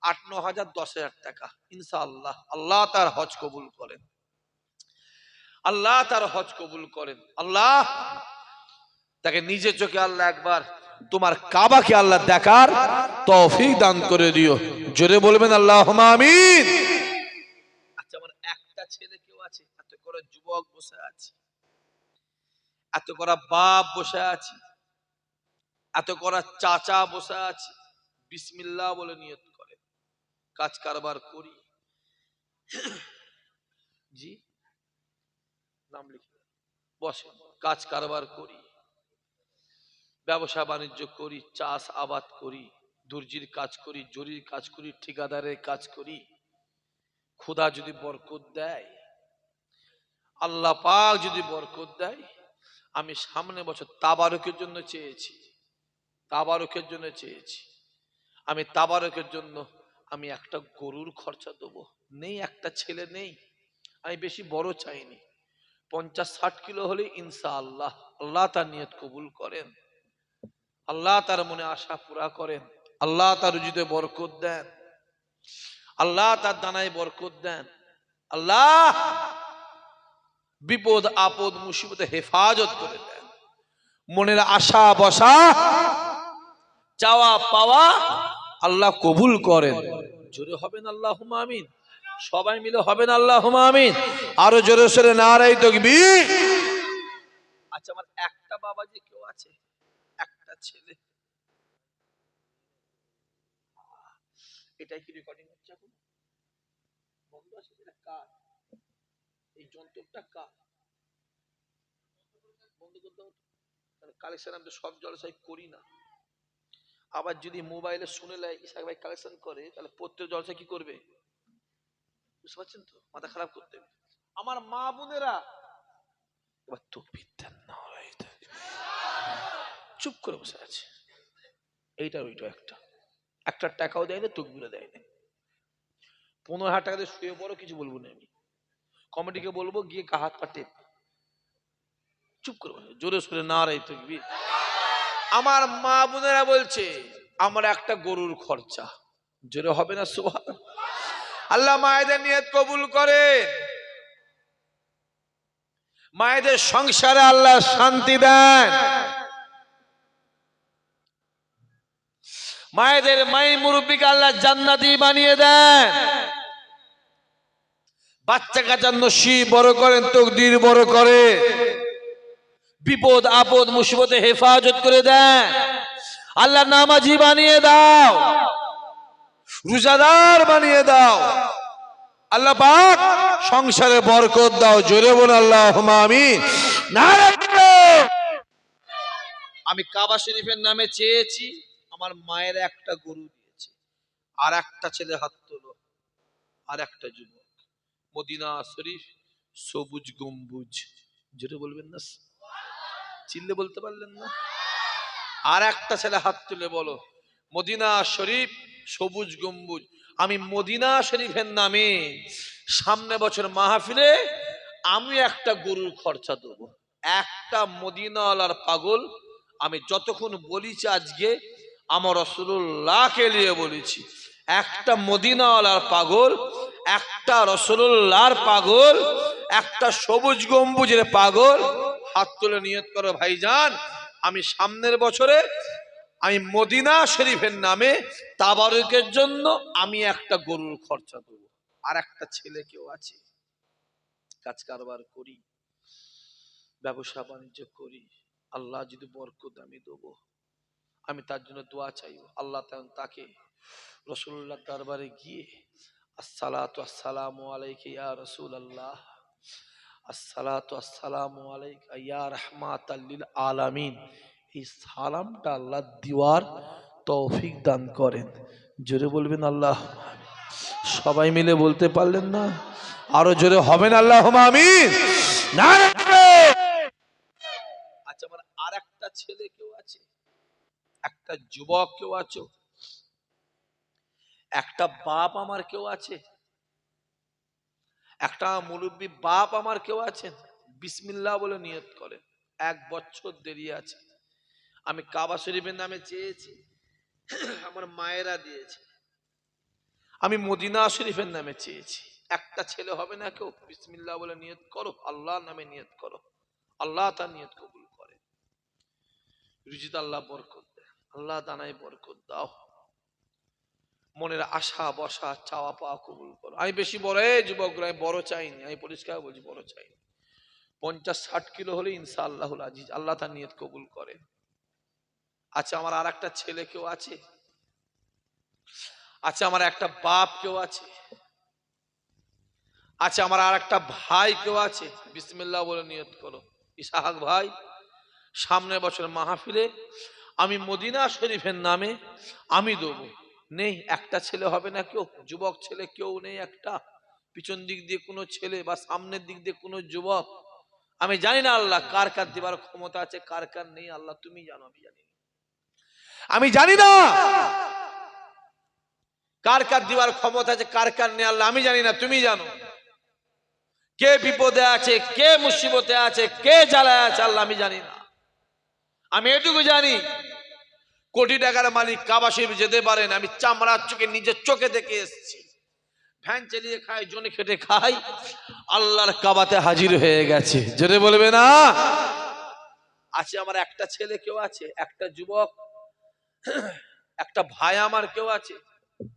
8-9 হাজার, 10,000 টাকা ইনশাআল্লাহ। আল্লাহ তার হজ কবুল করেন, আল্লাহ তার হজ কবুল করেন। আল্লাহ তাকে নিজে চোখে আল্লাহ একবার তোমার কাবাকে আল্লাহ দেখার তৌফিক দান করে দিও। জোরে বলবেন আল্লাহুম্মা আমিন। আচ্ছা, আমার একটা ছেলে কেউ আছে? এত করে যুবক বসে আছে, এত করা বাপ বসে আছে, এত করা চাচা বসে আছে, বিসমিল্লাহ বলে নিয়ত করে কাজ কারবার করি। জি, নাম লিখে বসে, কাজ কারবার করি, ব্যবসা বাণিজ্য করি, চাষ আবাদ করি, দর্জির কাজ করি, জরির কাজ করি, ঠিকাদারের কাজ করি। খোদা যদি বরকত দেয়, আল্লাহ পাক যদি বরকত দেয়, আমি সামনে বছর তাবারকের জন্য চেয়েছি, তাবারকের জন্য চেয়েছি। আমি তাবারকের জন্য আমি একটা গরুর খরচা দেবো। নেই, একটা ছেলে নেই, আমি বেশি বড় চাইনি, 50-60 কিলো হলে ইনশাআল্লাহ। আল্লাহ তার নিয়ত কবুল করেন, আল্লাহ তার মনে আশা পুরা করেন, আল্লাহ তার রুজিতে বরকত দেন, আল্লাহ তার দানায় বরকত দেন, আল্লাহ বিপদ আপদ মুসিবতে হেফাজত করে দেন। মনের আশা বসা চাওয়া পাওয়া আল্লাহ কবুল করেন। জোরে হবেন আল্লাহুম্মা আমিন। সবাই মিলে হবেন আল্লাহুম্মা আমিন। আরো জোরে সোরে নারায়ে তাকবীর। আচ্ছা, আমার একটা বাবাজি কেউ আছে? একটা ছেলে। এটাই কি রেকর্ডিং হচ্ছে এখন? বন্ধ আছে, এটা কার? এই যন্ত্রটা কার? বন্ধ করতে হবে। কালেকশন আমি তো সব জলসায় করি না। আবার যদি মোবাইলে শুনে লাই ইসাক ভাই কালেকশন করে, তাহলে প্রত্যেক জলসায় কি করবে? বুঝতে পারছেন তো? মাথা খারাপ করতে হবে। আমার মা বোনেরা এবার তকবীর দেন না, চুপ করে বসে আছে। এইটার ওইটা একটা টাকাও দেয় না, তকবিরও দেয় না। 15,000 টাকা দিয়ে শুয়ে পড়ো, কিছু বলবো না আমি। কমিটিকে বলবো গিয়ে হাত পা টেপ, চুপ করে বসে জোরে সোরে না রে তকবির। আমার মা বোনেরা বলছে আমার একটা গরুর খরচা, জোরে হবে না সুবহান? আল্লাহ মায়েদের নিয়ত কবুল করে, মায়েদের সংসারে আল্লাহ শান্তি দেন, মায়েদের মাই মুরব্বীকে আল্লাহ জান্নাতি বানিয়ে দেন, বাচ্চা কাচ্চার নসিব বড় করেন, তকদির বড় করে, বিপদ আপদ মুসিবতে হেফাজত করে দেন। আল্লাহ নামাজি বানিয়ে দাও, রোজাদার বানিয়ে দাও। আল্লাহ পাক সংসারে বরকত দাও, জোরে বল আল্লাহুম্মা আমিন। আমি কাবা শরীফের নামে চেয়েছি, আমার মায়ের একটা গরু দিয়েছে। আর একটা ছেলে হাত তোলো, আর একটা যুবক। মদিনা শরীফ সবুজ গম্বুজ, জোরে বলবেন না, চিল্লে বলতে পারলেন না? আর একটা ছেলে হাত তুলে বলো মদিনা শরীফ সবুজ গম্বুজ। আমি মদিনা শরীফের নামে সামনে বছর মাহফিলে আমি একটা গরুর খরচা দেবো। একটা মদিনাওয়ালার পাগল, আমি যতক্ষণ বলিছি আজকে আমার রাসূলুল্লাহকে নিয়ে বলেছি, একটা মদিনাওয়ালার পাগল, একটা রাসূলুল্লাহর পাগল, একটা সবুজ গম্বুজের পাগল হাত তুলে নিয়ত করো ভাইজান, আমি সামনের বছরে আমি মদিনা শরীফের নামে তাবারুকের জন্য আমি একটা গরুর খরচা দেবো। আর একটা ছেলে কেউ আছে, কাজ কারবার করি, ব্যবসা বাণিজ্য করি, আল্লাহ যদি বরকত আমি দেবো, আমি তার জন্য দোয়া চাইব। আল্লাহ তাকে রাসূলুল্লাহ দরবারে গিয়ে আসসালাতু আসসালামু আলাইকা ইয়া রাসূলুল্লাহ, আসসালাতু আসসালামু আলাইকা ইয়া রাহমাতাল লিল আলামিন, এই সালামটা আল্লাহ দিওয়ার তৌফিক দান করেন। জোরে বলবেন আল্লাহ। সবাই মিলে বলতে পারলেন না? আরো জোরে হবেন আল্লাহুম্মা আমিন। আচ্ছা, আমার আর একটা ছেলে কেউ আছে, একটা যুবক কেউ আছো, একটা বাপ আমার কেউ আছে, একটা মুরব্বী বাপ আমার কেউ আছেন? বিসমিল্লাহ বলে নিয়ত করে, 1 বছর দেরি আছে। আমি কাবা শরীফের নামে চেয়েছি, আমার মায়েরা দিয়েছে। আমি মদিনা শরীফের নামে চেয়েছি, একটা ছেলে হবে না কেউ? বিসমিল্লাহ বলে নিয়ত করো, আল্লাহর নামে নিয়ত করো, আল্লাহ তার নিয়ত কবুল করে। রুজিতে আল্লাহ বরকত দেয়, আল্লাহ দানায় বরকত দাও, মনের আশা বসা চাওয়া পাওয়া কবুল করো। আমি বেশি বড় যুবকরা আমি বড় চাইনি, আমি পরিষ্কার বলছি বড় চাইনি। 50-60 কিলো হলে ইনশাআল্লাহুল আজিজ আল্লাহ তার নিয়ত কবুল করে। আচ্ছা, আমার আর একটা ছেলে কেউ আছে? আচ্ছা, আমার একটা বাপ কেউ আছে? আচ্ছা, আমার আর একটা ভাই কেউ আছে? বিসমিল্লাহ বলে নিয়ত করো, ইসহাক ভাই, সামনে বছর মাহফিলে আমি মদিনা শরীফের নামে আমি দেবো। নেই একটা ছেলে হবে না কেউ? যুবক ছেলে কেউ নেই একটা? পিছন দিক দিয়ে কোনো ছেলে বা সামনের দিক দিয়ে কোনো যুবক? আমি জানি না আল্লাহ কার কার দিবার ক্ষমতা আছে, কার কার নেই, আল্লাহ তুমি জানো, আমি জানি, আমি জানি না কার কার দিবার ক্ষমতা আছে, কার কার নেই, আল্লাহ আমি জানি না, তুমি জানো। কে বিপদে আছে, কে মুসিবতে আছে, কে জ্বালায় আছে, আল্লাহ আমি জানি না। আমি এটুকু জানি কোটি টাকার মালিক কাবা শরীফ যেতে পারেন, আমি চামড়ার চোখে নিজের চোখে দেখে এসেছি। ভ্যান চালিয়ে খাই, জনে খেটে খাই, আল্লাহর কাবাতে হাজির হয়ে গেছে। জোরে বলবে না? আছে আমার একটা ছেলে কেউ আছে, একটা যুবক, একটা ভাই আমার কেউ আছে?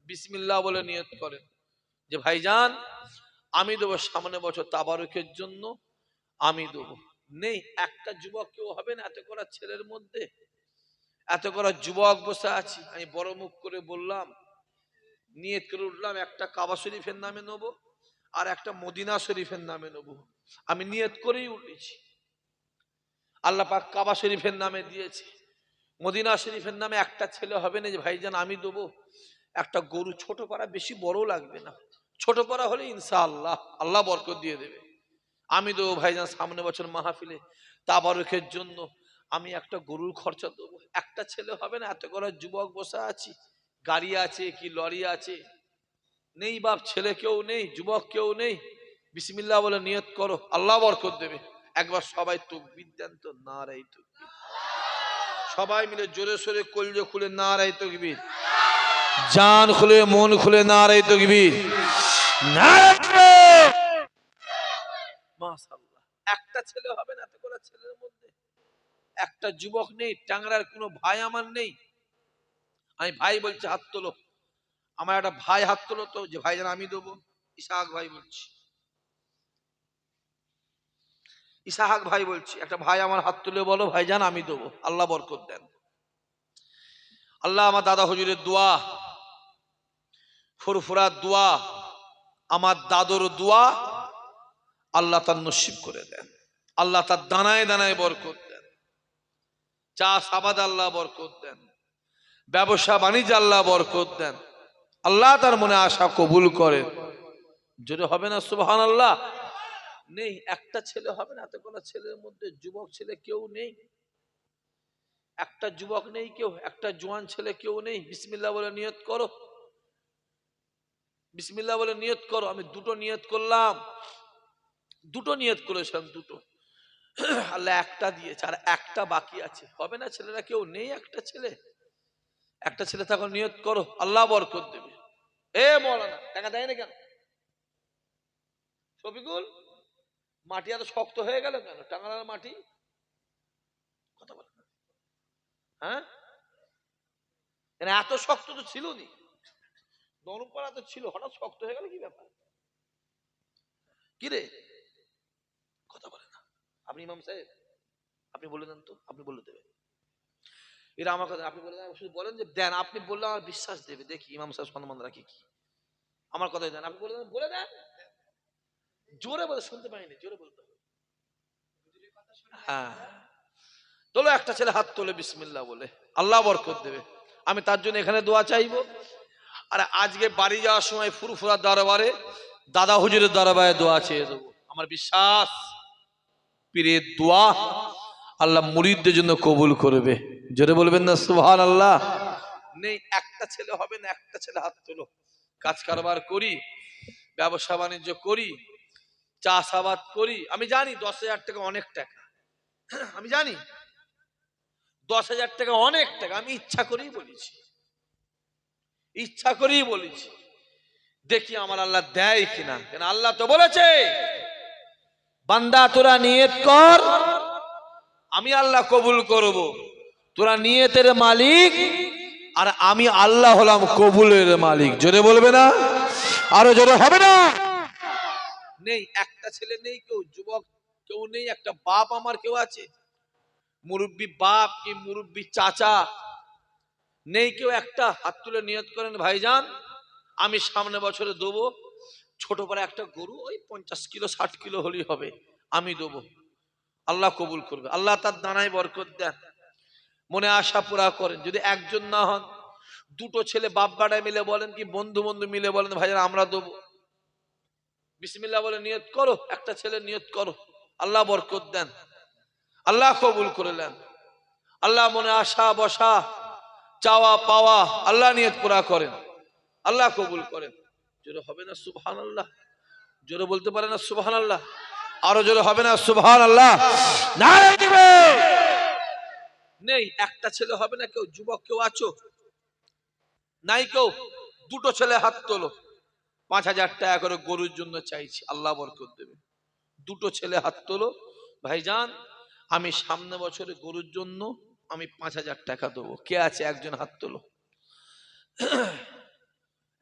বিসমিল্লাহ বলে নিয়ত করেন যে ভাইজান আমি দেবো সামনে বছর তাবারুকের জন্য আমি দেবো। নেই একটা যুবক কেউ হবে না? এত করা ছেলের মধ্যে এত করা যুবক বসে আছি, আমি বড় মুখ করে বললাম, নিয়ত করে উঠলাম, একটা কাবা শরীফের নামে নেবো আর একটা মদিনা শরীফের নামে নেবো। আমি নিয়ত করেই উঠেছি। আল্লাহ পাক কাবা শরীফের নামে দিয়েছে, মদিনা শরীফের নামে একটা ছেলে হবে না যে ভাইজান আমি দেবো একটা গরু, ছোট পাড়া, বেশি বড় লাগবে না, ছোট পাড়া হলে ইনশাআল্লাহ আল্লাহ বরকত দিয়ে দেবে। আমি দেবো ভাইজান সামনে বছর মাহফিলে তাবারুকের জন্য আমি একটা গরুর খরচা দেবো। একটা ছেলে হবে না, এত করে যুবক বসে আছি, গাড়ি আছে কি লরি আছে, নেই বাপ, ছেলে কেউ নেই, যুবক কেউ নেই, বিসমিল্লাহ বলে নিয়ত করো, আল্লাহ বরকত দেবে। একবার সবাই তাকবীর দেন তো, নারাই তাকবীর। সবাই মিলে জোরে সোরে কলজো খুলে নারাই তাকবীর, জান খুলে মন খুলে নারাই তাকবীর, নারাই। মাশাআল্লাহ, একটা ছেলে হবে না, এত করে ছেলের মধ্যে একটা যুবক নেই, টাংরার কোনো ভাই আমার নেই। আমি ভাই বলছি হাত তোলো, আমার একটা ভাই হাত তোলো তো, যে ভাই যেন আমি দেবো। ইসাহাক ভাই বলছি, ইসাহাক ভাই বলছি, একটা ভাই আমার হাত তুলে বলো ভাইজান আমি দেবো, আল্লাহ বরকত দেন। আল্লাহ আমার দাদা হুজুরের দোয়া, ফুরফুরার দোয়া, আমার দাদুর দোয়া আল্লাহ তার নসিব করে দেন, আল্লাহ তার দানায় দানায় বরকত দেন, চাষ আবাদ আল্লাহ বরকত দেন, ব্যবসা বাণিজ্য আল্লাহ বরকত দেন, আল্লাহ তার মনে আশা কবুল করেন। যদি হবে না সুবহানাল্লাহ। নেই একটা ছেলে হবে না, এত কোনো ছেলের মধ্যে যুবক ছেলে কেউ নেই, একটা যুবক নেই কেউ, একটা জোয়ান ছেলে কেউ নেই। বিসমিল্লাহ বলে নিয়ত করো, বিসমিল্লাহ বলে নিয়ত করো। আমি দুটো নিয়ত করলাম, দুটো নিয়ত করেছিলাম, দুটো আল্লাহ একটা দিয়েছে, আর একটা বাকি আছে। হবে না ছেলেরা কেউ নেই, একটা ছেলে, একটা ছেলে তখন নিয়ত করো, আল্লাহ বরকত দেবে। এ মৌলানা টাকা দেয় না কেন? শফিকুল, মাটি এত শক্ত হয়ে গেল কেন? টাঙ্গালার মাটি, কথা বলে না, হ্যাঁ এত শক্ত তো ছিল নি, নরম পাড়া তো ছিল, হঠাৎ শক্ত হয়ে গেল, কি ব্যাপার? কি রে, কথা বলে না। আপনি ইমাম সাহেব, আপনি বলে দেন তো, আপনি বলে দেবেন। এরা আমার কথা আপনি বলে দেন, শুধু বলেন যে দেন, আপনি বললে আমার বিশ্বাস দেবে। দেখি ইমাম সাহেব সম্মান রাখি কি, আমার কথাই দেন, আপনি বলে দেন, বলে দেন, জোরে বলে, শুনতে পাইনি, জোরে বলতে হবে। হ্যাঁ তোলো, একটা ছেলে হাত তোলে বিসমিল্লাহ বলে, আল্লাহ বরকত দেবে। আমি তার জন্য এখানে দোয়া চাইবো। আর আজকে বাড়ি যাওয়ার সময় ফুরফুরা দরবারে দাদা হুজুরের দরবারে দোয়া চেয়ে দেবো। আমার বিশ্বাস পীরের দোয়া আল্লাহ মুরিদদের জন্য কবুল করবে। জোরে বলবেন না সুবহানাল্লাহ। নেই একটা ছেলে হবে না, একটা ছেলে হাত তোলো। কাজ কারবার করি, ব্যবসা বাণিজ্য করি, চাষাবাদ করি। আমি জানি 10,000 টাকা অনেক টাকা, আমি জানি 10,000 টাকা অনেক টাকা। আমি ইচ্ছা করেই বলেছি, ইচ্ছা করেই বলেছি, দেখি আমার আল্লাহ দেয় কিনা। কেন আল্লাহ তো বলেছে বান্দা তোরা নিয়ত কর, আমি আল্লাহ কবুল করব। তোরা নিয়তের মালিক, আর আমি আল্লাহ হলাম কবুলের মালিক। জোরে বলবে না, আরো জোরে হবে না? নেই একটা ছেলে নেই, কেউ যুবক কেউ নেই, একটা বাপ আমার কেউ আছে, মুরব্বী বাপ কি মুরব্বী চাচা নেই কেউ? একটা হাত তুলে নিয়ত করেন ভাইজান আমি সামনে বছরে দেবো ছোট করে একটা গরু, ওই 50 কিলো 60 কিলো হলেই হবে, আমি দেবো, আল্লাহ কবুল করবে, আল্লাহ তার দানায় বরকত দেন, মনে আশা পুরা করেন। যদি একজন না হন, দুটো ছেলে বাপ বাড়ায় মিলে বলেন, কি বন্ধু বন্ধু মিলে বলেন ভাইজান আমরা দেবো, বিসমিল্লাহ বলে নিয়ত করো, একটা ছেলে নিয়ত করো, আল্লাহ বরকত দেন, আল্লাহ কবুল করে নেন। আল্লাহ মনে আশা বসা চাওয়া পাওয়া আল্লাহ নিয়ত পুরা করেন, আল্লাহ কবুল করেন। জোরে হবে না সুবহানাল্লাহ? জোরে বলতে পারে না সুবহানাল্লাহ? আরো জোরে হবে না সুবহানাল্লাহ? নারায়ে দিবে। নেই একটা ছেলে হবে না, কেউ যুবক কেউ আছো? নাই কেউ? দুটো ছেলে হাত তোলো। 5,000 টাকা করে গরুর জন্য চাইছি, আল্লাহ বরকত দেবে। দুটো ছেলে হাত তোলো, ভাইজান আমি সামনে বছরে গরুর জন্য আমি 5,000 টাকা দেবো। কে আছে? একজন হাত তোলো,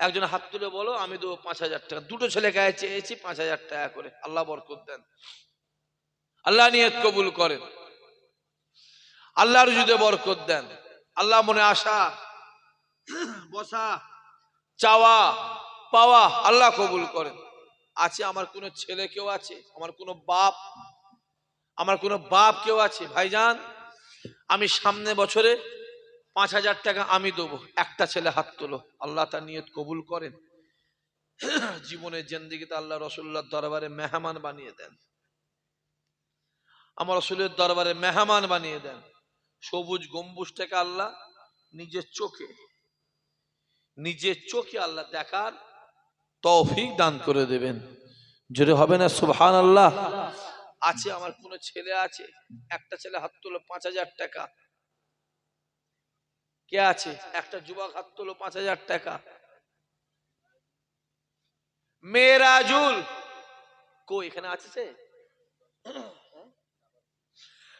একজন হাত তুলে বলো আমি দেবো 5,000 টাকা। দুটো ছেলে গায়ে চেয়েছি 5,000 টাকা করে, আল্লাহ বরকত দেন, আল্লাহ নিয়ত কবুল করেন, আল্লাহর রুজিতে বরকত দেন। আল্লাহ মনে আশা বসা চাওয়া পাওয়া আল্লাহ কবুল করেন। আছে আমার কোনো ছেলে কেউ আছে, আমার কোনো বাপ, আমার কোনো বাপ কেউ আছে ভাইজান, আমি সামনে বছরে 5,000 টাকা আমি দেবো, একটা ছেলে হাত তোলো, আল্লাহ তার নিয়ত কবুল করেন। জীবনের জিন্দেগিতে আল্লাহ রসুল্লাহর দরবারে মেহমান বানিয়ে দেন, আমার রসুলের দরবারে মেহমান বানিয়ে দেন। সবুজ গম্বুজটাকে আল্লাহ নিজের চোখে আল্লাহ দেখার তৌফিক দান করে দেবেন। জোরে হবে না সুবহানাল্লাহ? আছে আমার কোন ছেলে আছে, একটা ছেলে হাত তোলো 5,000 টাকা। কে আছে? একটা যুবক হাত তোলো 5,000 টাকা। মেরাজুল কো এখানে আছে সে?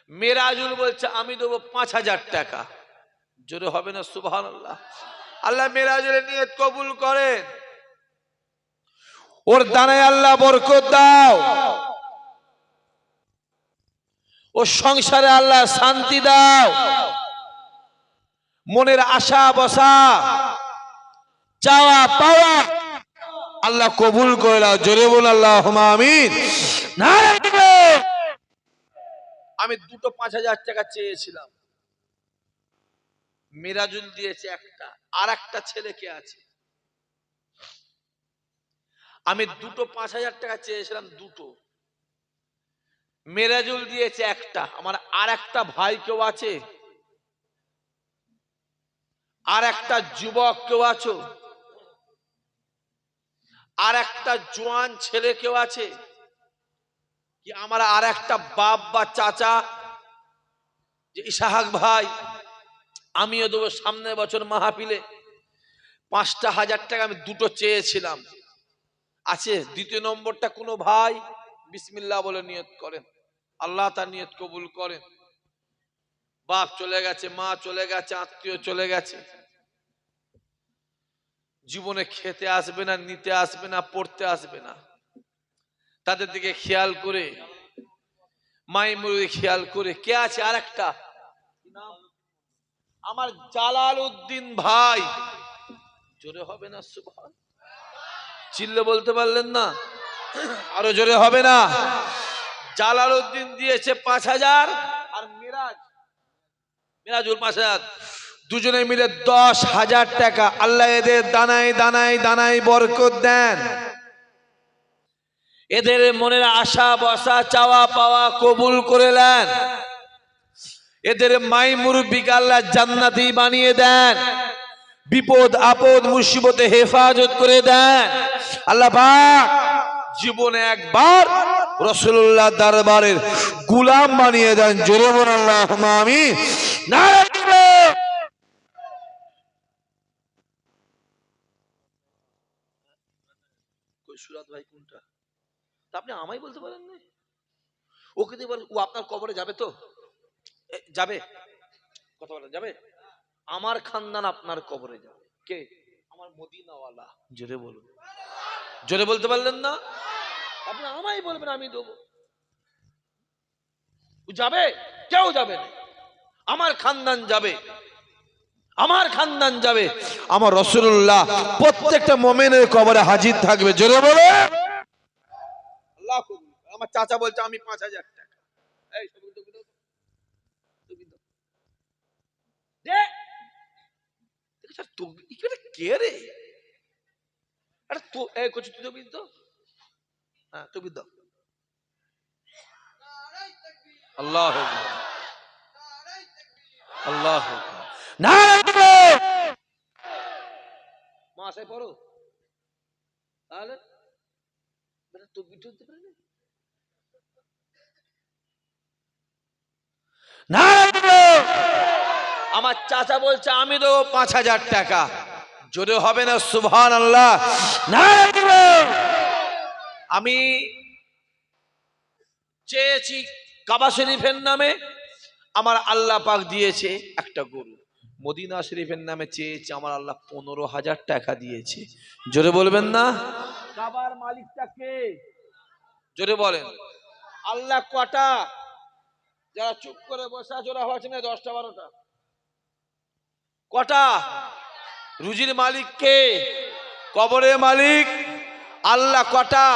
মেরাজুল বলছে আমি দেবো 5,000 টাকা। জোরে হবে না সুবহানাল্লাহ? আল্লাহ মেরাজুলের নিয়ত কবুল করেন, ওর দানায় আল্লাহ বরকত দাও, ওর সংসারে আল্লাহ শান্তি দাও, মনের আশা বসা চাওয়া পাওয়া আল্লাহ কবুল করে দাও। জোরে বল আল্লাহুম্মা আমিন। আমি দুটো 5,000 টাকা চেয়েছিলাম, মিরাজুল দিয়েছে একটা, আর একটা ছেলে কে আছে? আমি দুটো 5,000 টাকা চেয়েছিলাম, দুটো, মিরাজুল দিয়েছে একটা। আমার আর একটা ভাই কেউ আছে? আর একটা যুবক কেউ আছো? আর একটা জোয়ান ছেলে কেউ আছে কি? আমার আর একটা বাপ বা চাচা যে ইসাহাক ভাই, আমিও দেবো সামনে বছর মাহফিলে 5,000 টাকা, আমি দুটো চেয়েছিলাম, আছে? দ্বিতীয় নম্বরটা কোনো ভাই বিসমিল্লাহ বলে নিয়ত করেন, আল্লাহ তার নিয়ত কবুল করেন। বাপ চলে গেছে, মা চলে গেছে, আত্মীয় চলে গেছে, জীবনে খেতে আসবে না, নিতে আসবে না, পড়তে আসবে না, তাদের দিকে খেয়াল করে, মাই মুরুদি খেয়াল করে। কে আছে? আর একটা আমার জালাল উদ্দিন ভাই। জোরে হবে না সুবহান? চিল্লে বলতে পারলেন না? আরো জোরে হবে না? জালাল উদ্দিন দিয়েছে 5,000, আর মিরাজুল 5,000, দুজনে মিলে 10,000 টাকা। আল্লাহ এদের দানায় দানায় দানায় বরকত দেন, এদের মনের আশা বসা চাওয়া পাওয়া কবুল করে নেন, এদের মাই মুরব্বিকে আল্লাহ জান্নাতি বানিয়ে দেন, বিপদ আপদ মুসিবতে হেফাজত করে দেন। আল্লাহ পাক জীবনে একবার রাসূলুল্লাহ দরবারের গোলাম বানিয়ে দেন। জোরে বলুন আল্লাহুম্মা আমিন। নারে তাকবীর। কই সুরাত ভাই কোনটা? তা আপনি আমায় বলতে পারেন না? ওকে দিয়ে বলেন, ও আপনার কবরে যাবে তো? যাবে? কথা বলেন, যাবে? আমার খানদান আপনার কবরে যাবে। কে? আমার মদিনাওয়ালা। জোরে বলুন। জোরে বলতে পারলেন না? আপনি আমায় বলবেন, আমি দেবো। যাবে? কেউ যাবে না, আমার খানদান যাবে, আমার খানদান যাবে। আমার রাসূলুল্লাহ প্রত্যেকটা মুমিনের কবরে হাজির থাকবে। জোরে বলে আল্লাহ কবুল। আমার চাচা বলছে আমি 5,000 টাকা। এই দে তো, কে রে? আরে তো এই কোচ তুই দেবি তো? হ্যাঁ তুমি দাও। আল্লাহু আকবার, আল্লাহু আকবার। নারে তাকবীর। মাসে পড়ো তাহলে বেটা তো বিটু দিতে পারে না। নারে তাকবীর। আমার চাচা বলছে আমি দেবো 5,000 টাকা। জোরে হবে না সুবহানাল্লাহ? নারে তাকবীর। আমি চেয়েছি কাবা শরীফের নামে, আমার আল্লাহ পাক দিয়েছে একটা গরু। মদিনা শরীফের নামে চেয়েছি, আমার আল্লাহ 15,000 টাকা দিয়েছে। জোরে বলবেন না? কাবার মালিকটা কে? জোরে বলেন। আল্লাহ কটা? যারা চুপ করে বসে আছে ওরা হচ্ছে না 10টা 12টা। কটা? রুজির মালিক কে? কবরের মালিক আল্লাহ। কটা?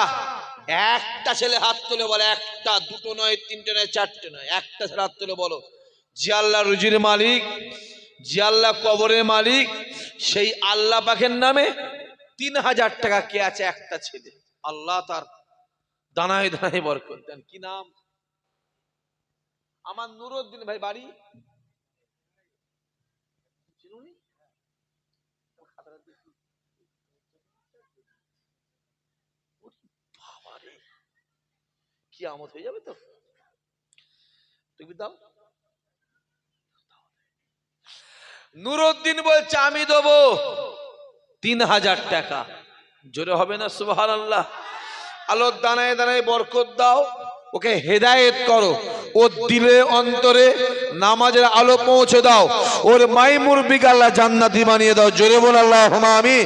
একটা ছেলে হাত তুলে বলে, একটা, দুটো নয়, তিনটে নয়, চারটে নয়, একটা ছেলে হাত তুলে বলো, যে আল্লাহ রুজির মালিক, যে আল্লাহ কবরের মালিক, সেই আল্লাহ পাকের নামে 3000 টাকা কে আছে? একটা ছেলে। আল্লাহ তার দানায় দানায় বরকত দেন। কি নাম? আমার নুরুদ্দিন ভাই, বাড়ি কি আমত হয়ে যাবে তো। তুমি দাও। নুরুদ্দিন বলছে আমি দেবো 3000 টাকা। জোরে হবে না সুবহানাল্লাহ? আলোর দানায় দানায় বরকত দাও, ওকে হেদায়েত করো, ওর দিলে অন্তরে নামাজের আলো পৌঁছে দাও, ওর মাই মুরবিকে আল্লাহ জান্নাতি বানিয়ে দাও। জোরে বল আল্লাহুম্মা আমিন।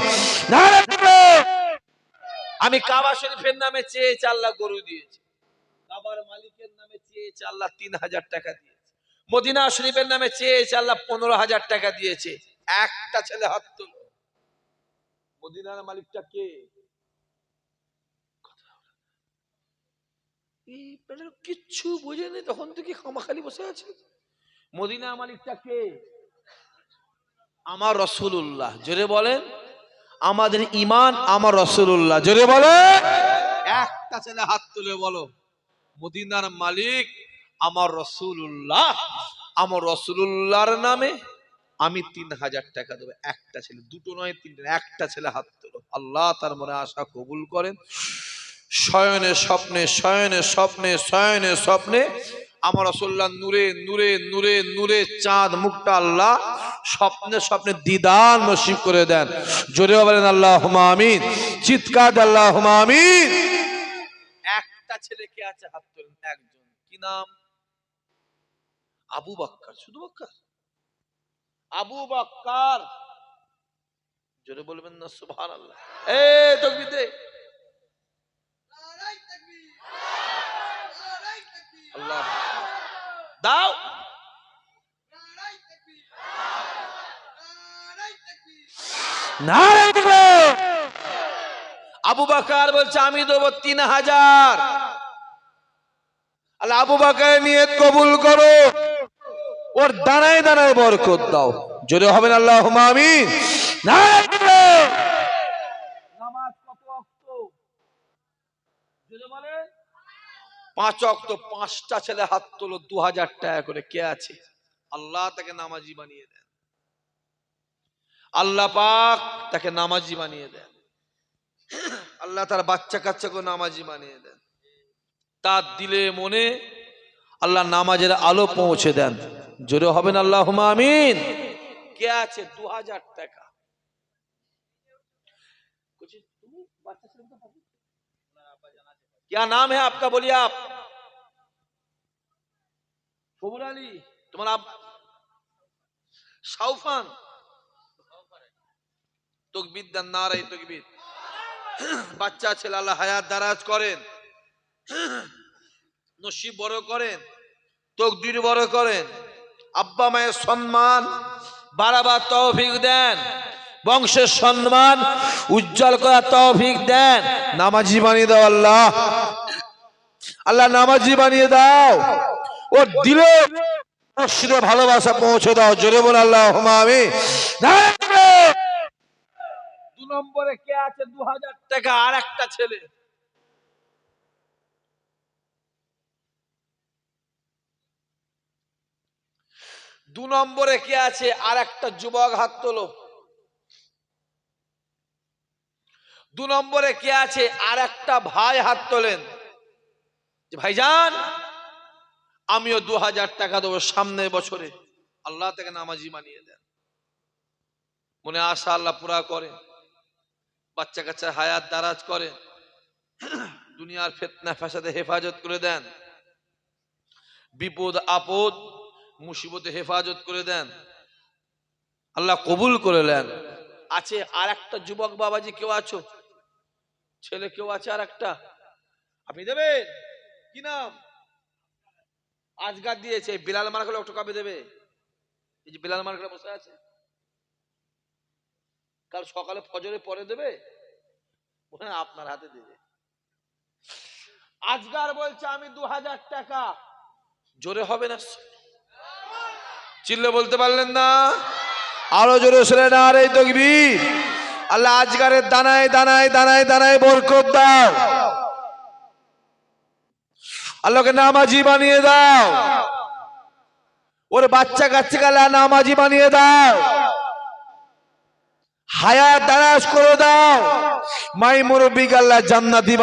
আমি কাবা শরীফের নামে চেয়েছি, আল্লাহ গরু দিয়েছে। কাবার মালিকের নামে চেয়েছে, আল্লাহ 3000 টাকা দিয়েছে। মদিনা শরীফের নামে চেয়েছে, আল্লাহ 15,000 টাকা দিয়েছে। একটা ছেলে হাত তুলো। মদিনার মালিকটা কে? কিচ্ছু বোঝেনি, তখন থেকে খামাখালি বসে আছে। মদিনা মালিকটা কে? আমার রাসূলুল্লাহ। জোরে বলেন, আমাদের ঈমান আমার রাসূলুল্লাহ। জোরে বলে, একটা ছেলে হাত তুলে বলো, মদিনার মালিক আমার রাসূলুল্লাহ, আমার রাসূলুল্লাহর নামে আমি 3000 টাকা দেবো। একটা ছেলে, দুটো নয়, তিনটে, একটা ছেলে হাত তোলো। আল্লাহ তার মনে আশা কবুল করেন। শয়নে স্বপ্নে, শয়নে স্বপ্নে, শয়নে স্বপ্নে আমার রাসূলুল্লাহ নূরে নূরে নূরে নূরে চাঁদ মুখটা আল্লাহ স্বপ্নে স্বপ্নে দিদার নসিব করে দেন। জোরে বলেন আল্লাহুম্মা আমিন। চিৎকার আল্লাহুম্মা আমিন। একটা ছেলে কে আছে? হাত তোলেন। একজন। কি নাম? আবু বকর। শুধু বকর? আবু বকর। জোরে বলবেন না সুবহানাল্লাহ? এ তাকবীর দে। আল্লাহ দাও। নারায়ে তাকবীর। আবু বকর বলছে আমি দেব 3000। আল্লাহ আবু বকরের নিয়ত কবুল করো, ওর দানায় দানায় বরকত দাও। জোরে হবেন আল্লাহুম্মা আমিন। নারায়ে তাকবীর। নামাজ কত ওয়াক্ত? জোরে বলেন। 5 ওয়াক্ত। 5টা ছেলে হাত তোলো, 2000 টাকা করে। কে আছে? আল্লাহ তাকে নামাজি বানিয়ে দেন। আল্লাহ পাক তাকে নামাজি বানিয়ে দেন। আল্লাহ তার বাচ্চা কাচ্চাকে নামাজি বানিয়ে দেন। তার দিলে মনে আল্লাহ নামাজের আলো পৌঁছে দেন। জোরে হবেন আল্লাহুম্মা আমিন। কে আছে? 2000 টাকা। क्या नाम है आपका? बोलिए आप। फबुल अली। तुम्हारा শাওফান। তকবীর দেন, নারায়ে তাকবীর। বাচ্চা ছেলে আল্লাহ হায়াত দারাজ করেন, নসিব বড় করেন, তকদির বড় করেন, আব্বা মায়ের সম্মান বাড়াবার তৌফিক দেন, বংশের সম্মান উজ্জ্বল করার তৌফিক দেন। নামাজি বানিয়ে দাও আল্লাহ, আল্লাহ নামাজি বানিয়ে দাও। ওর দিলে মসজিদে ভালোবাসা পৌঁছে দাও। জোরে বল আল্লাহুম্মা আমিন। 2 নম্বরে কে আছে? 2000 টাকা। আর একটা ছেলে। 2 নম্বরে কে আছে? আর একটা যুবক হাত তোলো। 2 নম্বরে কে আছে? আর একটা ভাই হাত তোলেন। ভাইজান আমিও 2000 টাকা দেবো সামনের বছরে। আল্লাহ তাকে নামাজি বানিয়ে দেন। মনে আশা আল্লাহ পুরা করেন, বাচ্চা কাচ্চা হায়াত দারাজ করেন, দুনিয়ার ফিতনা ফাসাদে হেফাজত করে দেন, বিপদ আপদ মুসিবতে হেফাজত করে দেন, আল্লাহ কবুল করে নেন। আছে আর একটা যুবক বাবাজি, কেউ আছো? ছেলে কেউ আছে আর একটা? আপনি দেবেন? কি নাম? আজগার দিয়েছে। বিলাল মার্কা লোকটা কবে দেবে? এই যে বিলাল মার্কা বসে আছে, কাল সকালে ফজরে পরে দেবে, আপনার হাতে দেবে। আজগার বলছে আমি 2000 টাকা। জোরে হবে না? চিল্লে বলতে পারলেন না? আরো জোরে শুনে না রে তাকবীর। আল্লাহ আজগারের দানায় দানায় দানায় দানায় বরকত দাও। আল্লাহকে নামাজি বানিয়ে দাও। ওর বাচ্চা কাচ্চা আল্লাহ নামাজি বানিয়ে দাও। হায়াত দারাজ করে দাও। মাই মুরব্বি আল্লাহ জান্নাতি